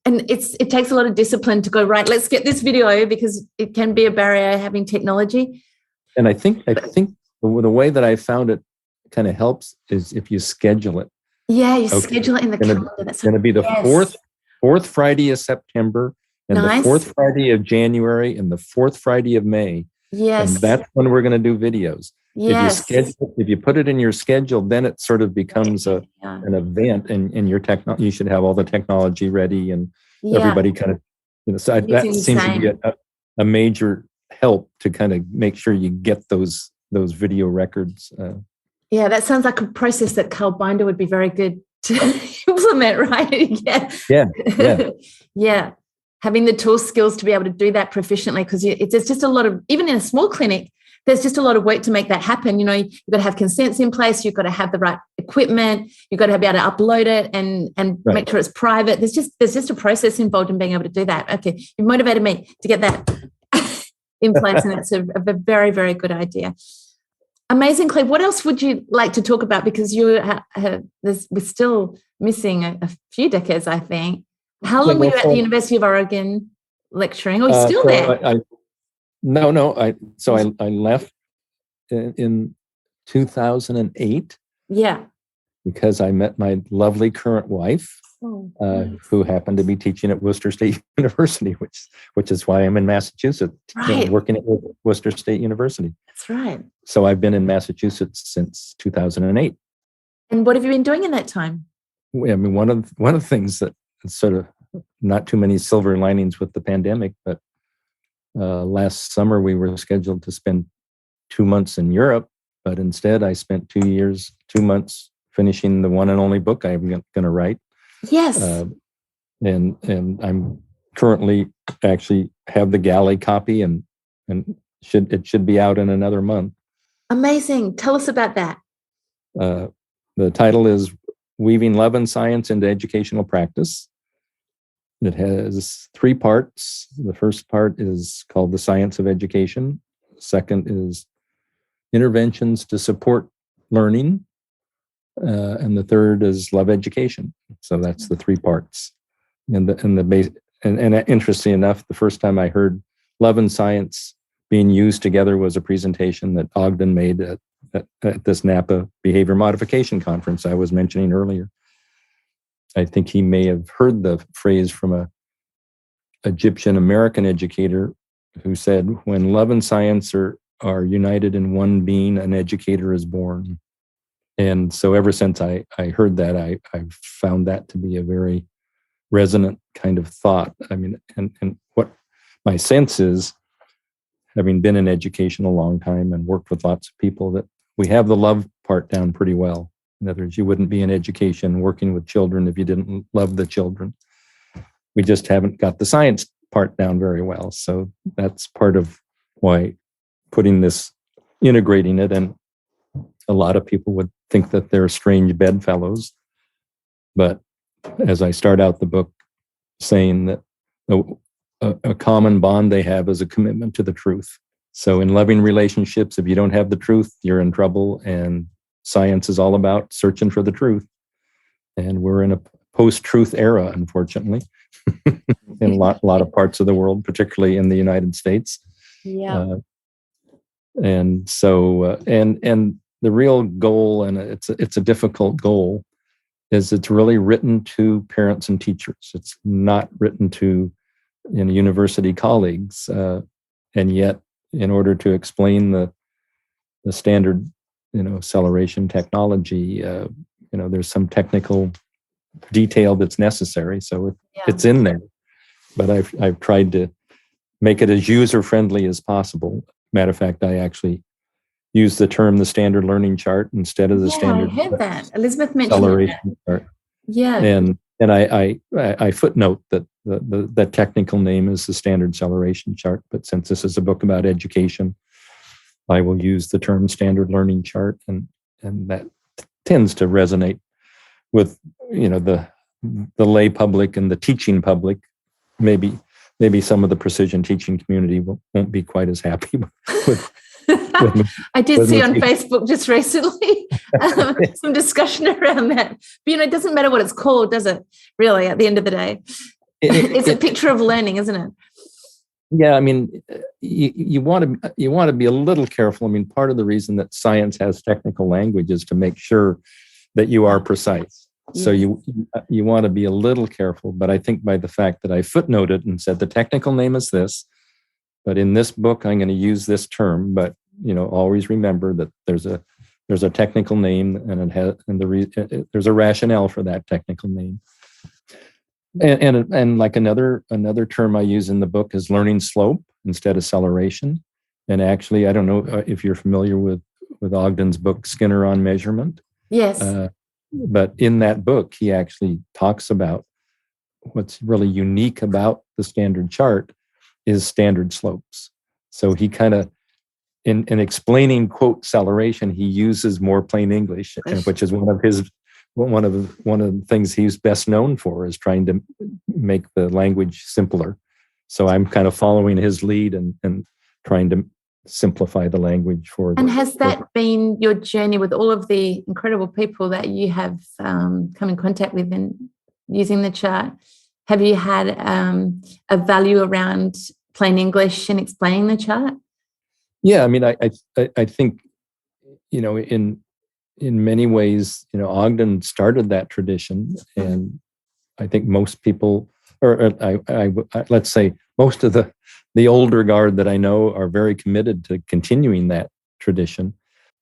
it takes a lot of discipline to go, right, let's get this video, because it can be a barrier having technology. And I think the way that I found it kind of helps is if you schedule it. Yeah, you schedule it in the calendar. That's going to be the fourth Friday of September and the fourth Friday of January and the fourth Friday of May. Yes. And that's when we're going to do videos. Yes. If you put it in your schedule, then it sort of becomes an event, and your you should have all the technology ready, and everybody kind of, so that seems to be a major help to kind of make sure you get those video records. Yeah, that sounds like a process that Carl Binder would be very good to implement, right? Yeah. Having the tool skills to be able to do that proficiently, because there's just a lot of, even in a small clinic, there's just a lot of work to make that happen. You've got to have consents in place. You've got to have the right equipment. You've got to be able to upload it and make sure it's private. There's just a process involved in being able to do that. Okay, you've motivated me to get that in place, and that's a very, very good idea. Amazing, Cleve. What else would you like to talk about? Because we're still missing a few decades, I think. How long were you at the University of Oregon lecturing? Or are you still there? I left in 2008. Yeah. Because I met my lovely current wife, who happened to be teaching at Worcester State University, which is why I'm in Massachusetts, working at Worcester State University. That's right. So I've been in Massachusetts since 2008. And what have you been doing in that time? I mean, one of the things that sort of not too many silver linings with the pandemic, but last summer we were scheduled to spend 2 months in Europe, but instead I spent 2 months finishing the one and only book I'm going to write. Yes. And I'm currently actually have the galley copy, and it should be out in another month. Amazing. Tell us about that. The title is Weaving Love and Science into Educational Practice. It has 3 parts. The first part is called The Science of Education. Second is Interventions to Support Learning. And the third is Love Education. So that's the 3 parts. And interesting enough, the first time I heard love and science being used together was a presentation that Ogden made at this Napa Behavior Modification Conference I was mentioning earlier. I think he may have heard the phrase from a Egyptian American educator who said, when love and science are united in one being, an educator is born. And so ever since I heard that, I've found that to be a very resonant kind of thought. I mean, and what my sense is, having been in education a long time and worked with lots of people, that we have the love part down pretty well. In other words, you wouldn't be in education working with children if you didn't love the children. We just haven't got the science part down very well. So that's part of why integrating it, and a lot of people would think that they're strange bedfellows. But as I start out the book saying that a common bond they have is a commitment to the truth. So in loving relationships, if you don't have the truth, you're in trouble. And science is all about searching for the truth. And we're in a post-truth era, unfortunately, in a lot of parts of the world, particularly in the United States. Yeah. And so, and the real goal, and it's a difficult goal, is it's really written to parents and teachers. It's not written to university colleagues, and yet, in order to explain the standard, acceleration technology, there's some technical detail that's necessary. So it's in there, but I've tried to make it as user friendly as possible. Matter of fact, I actually use the term the standard learning chart instead of the standard. I heard that. Elizabeth mentioned that. Chart. Yeah. And I footnote that the technical name is the standard acceleration chart, but since this is a book about education, I will use the term standard learning chart, and that tends to resonate with the lay public and the teaching public. Maybe some of the precision teaching community won't be quite as happy with I did see on Facebook just recently some discussion around that. But it doesn't matter what it's called, does it? Really, at the end of the day, it's a picture of learning, isn't it? Yeah, I mean, you want to be a little careful. I mean, part of the reason that science has technical language is to make sure that you are precise. So you want to be a little careful. But I think by the fact that I footnoted and said the technical name is this, but in this book I'm going to use this term. But always remember that there's a technical name, and there's a rationale for that technical name. And like another term I use in the book is learning slope instead of acceleration. And actually, I don't know if you're familiar with Ogden's book Skinner on Measurement. Yes. But in that book, he actually talks about what's really unique about the standard chart is standard slopes. So he kind of, in explaining quote acceleration, he uses more plain English, which is one of the things he's best known for, is trying to make the language simpler. So I'm kind of following his lead and trying to simplify the language for. And has that been your journey with all of the incredible people that you have come in contact with in using the chart? Have you had a value around plain English and explaining the chart? Yeah, I mean, I think, in many ways, Ogden started that tradition, and I think most people, or let's say most of the older guard that I know are very committed to continuing that tradition.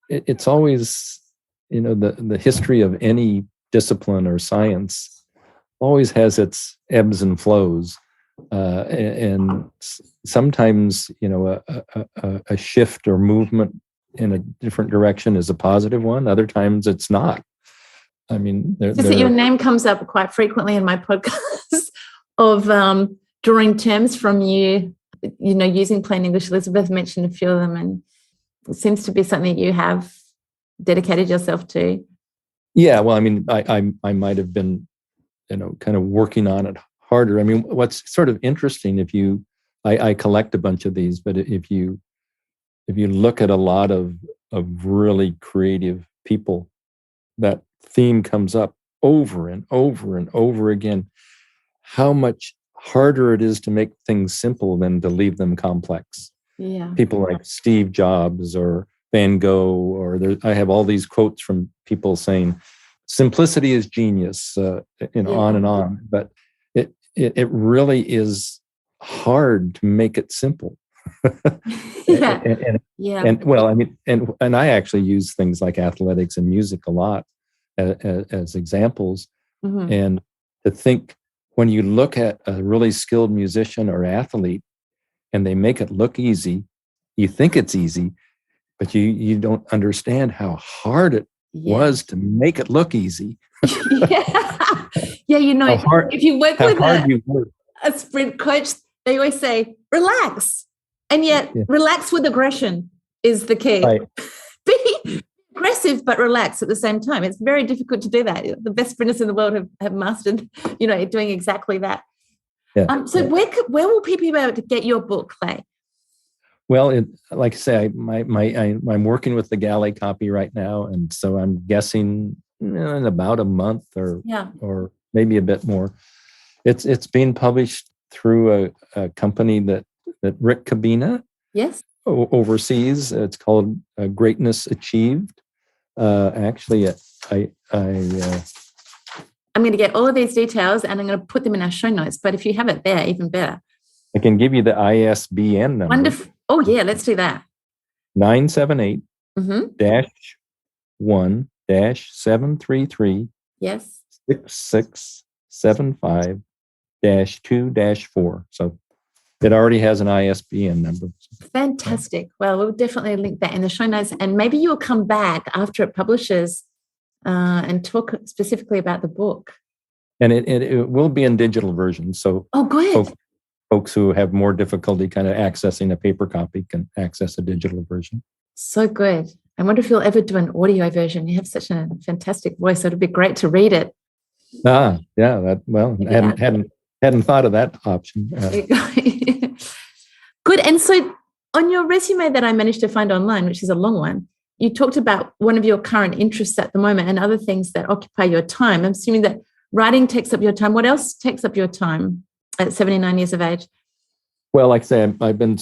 It's always, the history of any discipline or science always has its ebbs and flows. And sometimes, a shift or movement in a different direction is a positive one. Other times it's not. I mean, your name comes up quite frequently in my podcast of drawing terms from you, using plain English. Elizabeth mentioned a few of them, and it seems to be something that you have dedicated yourself to. Yeah, well, I mean, I might have been, kind of working on it harder. I mean, what's sort of interesting, I collect a bunch of these, but if you look at a lot of really creative people, that theme comes up over and over and over again. How much harder it is to make things simple than to leave them complex. Yeah. People like Steve Jobs or Van Gogh, or I have all these quotes from people saying, simplicity is genius, on and on. But it really is hard to make it simple. And well, I mean, and I actually use things like athletics and music a lot as examples. Mm-hmm. And to think, when you look at a really skilled musician or athlete and they make it look easy, you think it's easy, but you don't understand how hard it was to make it look easy. Yeah, you know, if you work with a sprint coach, they always say, relax. And yet relax with aggression is the key. Right. Be aggressive, but relax at the same time. It's very difficult to do that. The best sprinters in the world have mastered, doing exactly that. So where will people be able to get your book, Clay? Well, like I say, I'm working with the galley copy right now, and so I'm guessing in about a month or maybe a bit more. It's being published through a company that Rick Cabina oversees. It's called Greatness Achieved. Actually, I'm going to get all of these details and I'm going to put them in our show notes. But if you have it there, even better. I can give you the ISBN number. Wonderful. Oh, yeah, let's do that. 978-1-733 6675-2-4. So it already has an ISBN number. Fantastic. Well, we'll definitely link that in the show notes. And maybe you'll come back after it publishes and talk specifically about the book. And it will be in digital version. So good. Folks who have more difficulty kind of accessing a paper copy can access a digital version. So good. I wonder if you'll ever do an audio version. You have such a fantastic voice. So it'd be great to read it. Yeah. Hadn't thought of that option. Good. And so on your resume that I managed to find online, which is a long one, you talked about one of your current interests at the moment and other things that occupy your time. I'm assuming that writing takes up your time. What else takes up your time at 79 years of age? Well, like I say, I've been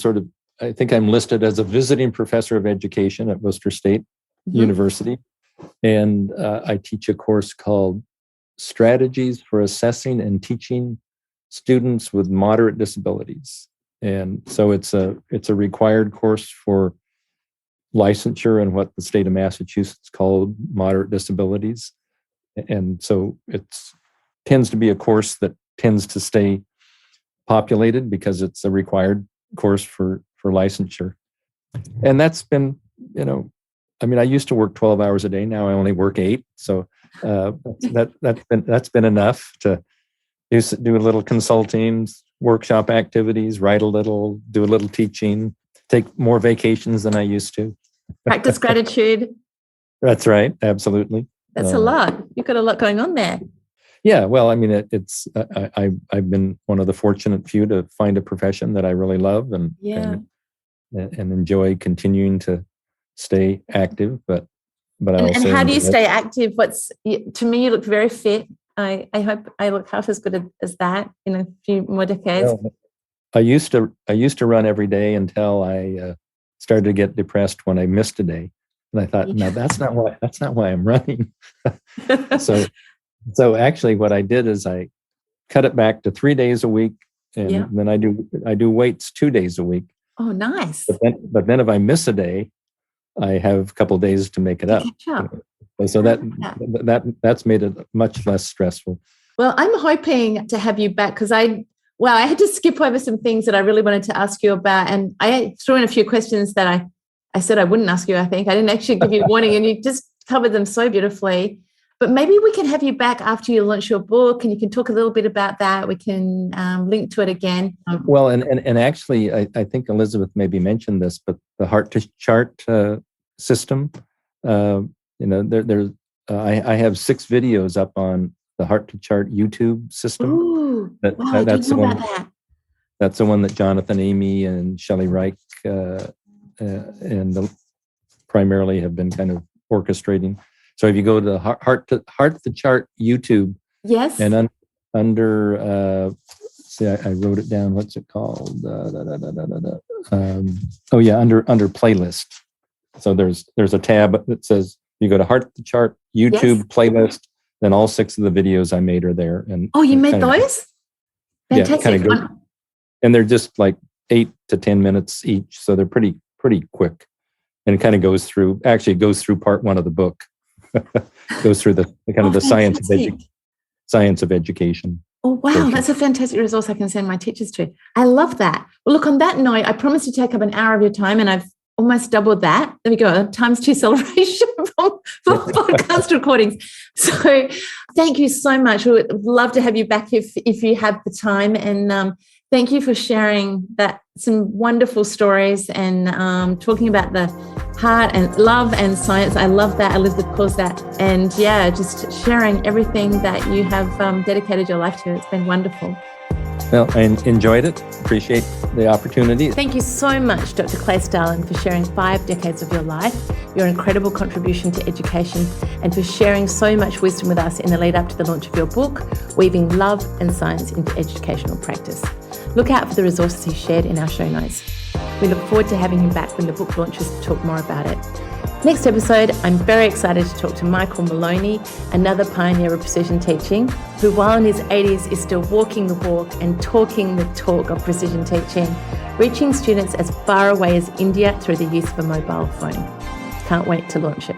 I think I'm listed as a visiting professor of education at Worcester State University. And I teach a course called Strategies for Assessing and Teaching Students with Moderate Disabilities. And so it's a required course for licensure in what the state of Massachusetts called moderate disabilities. And so it tends to be a course that tends to stay populated because it's a required course for licensure. And that's been, I used to work 12 hours a day. Now I only work 8. So that's been enough to do a little consulting, workshop activities, write a little, do a little teaching, take more vacations than I used to. Practice gratitude. That's right. Absolutely. That's a lot. You've got a lot going on there. Yeah. Well, I've been one of the fortunate few to find a profession that I really love and enjoy continuing to stay active. But and how do you stay active? To me, you look very fit. I hope I look half as good as that in a few more decades. Well, I used to run every day until I started to get depressed when I missed a day, and I thought, no, that's not why I'm running. So actually, what I did is I cut it back to 3 days a week, and then I do weights 2 days a week. Oh, nice. But then if I miss a day, I have a couple of days to make it up. So that's made it much less stressful. Well, I'm hoping to have you back because I had to skip over some things that I really wanted to ask you about. And I threw in a few questions that I said I wouldn't ask you, I think. I didn't actually give you a warning and you just covered them so beautifully. But maybe we can have you back after you launch your book and you can talk a little bit about that. We can link to it again. Well, and actually, I think Elizabeth maybe mentioned this, but the Heart to Chart system, there's I have 6 videos up on the Heart to Chart YouTube system. Ooh, that's the one. That's the one that Jonathan Amy and Shelley Reich primarily have been kind of orchestrating. So if you go to Heart to Chart YouTube, yes, and under I wrote it down. What's it called? Under playlist. So there's a tab that says you go to Heart to Chart YouTube playlist. Then all 6 of the videos I made are there. And you made those? Fantastic. Yeah, and they're just like 8 to 10 minutes each, so they're pretty quick. And it kind of goes through part 1 of the book. Goes through the kind of the science of education. Oh, wow. Portion. That's a fantastic resource I can send my teachers to. I love that. Well, look, on that note, I promised to take up an hour of your time and I've almost double that. There we go, times 2 celebration for podcast recordings. So thank you so much. We would love to have you back if you have the time. And thank you for sharing some wonderful stories and talking about the heart and love and science. I love that. Elizabeth calls that. And yeah, just sharing everything that you have dedicated your life to. It's been wonderful. Well, I enjoyed it. Appreciate the opportunity. Thank you so much, Dr. Clay Starlin, for sharing 5 decades of your life, your incredible contribution to education, and for sharing so much wisdom with us in the lead up to the launch of your book, Weaving Love and Science into Educational Practice. Look out for the resources he shared in our show notes. We look forward to having him back when the book launches to talk more about it. Next episode, I'm very excited to talk to Michael Maloney, another pioneer of precision teaching, who while in his 80s is still walking the walk and talking the talk of precision teaching, reaching students as far away as India through the use of a mobile phone. Can't wait to launch it.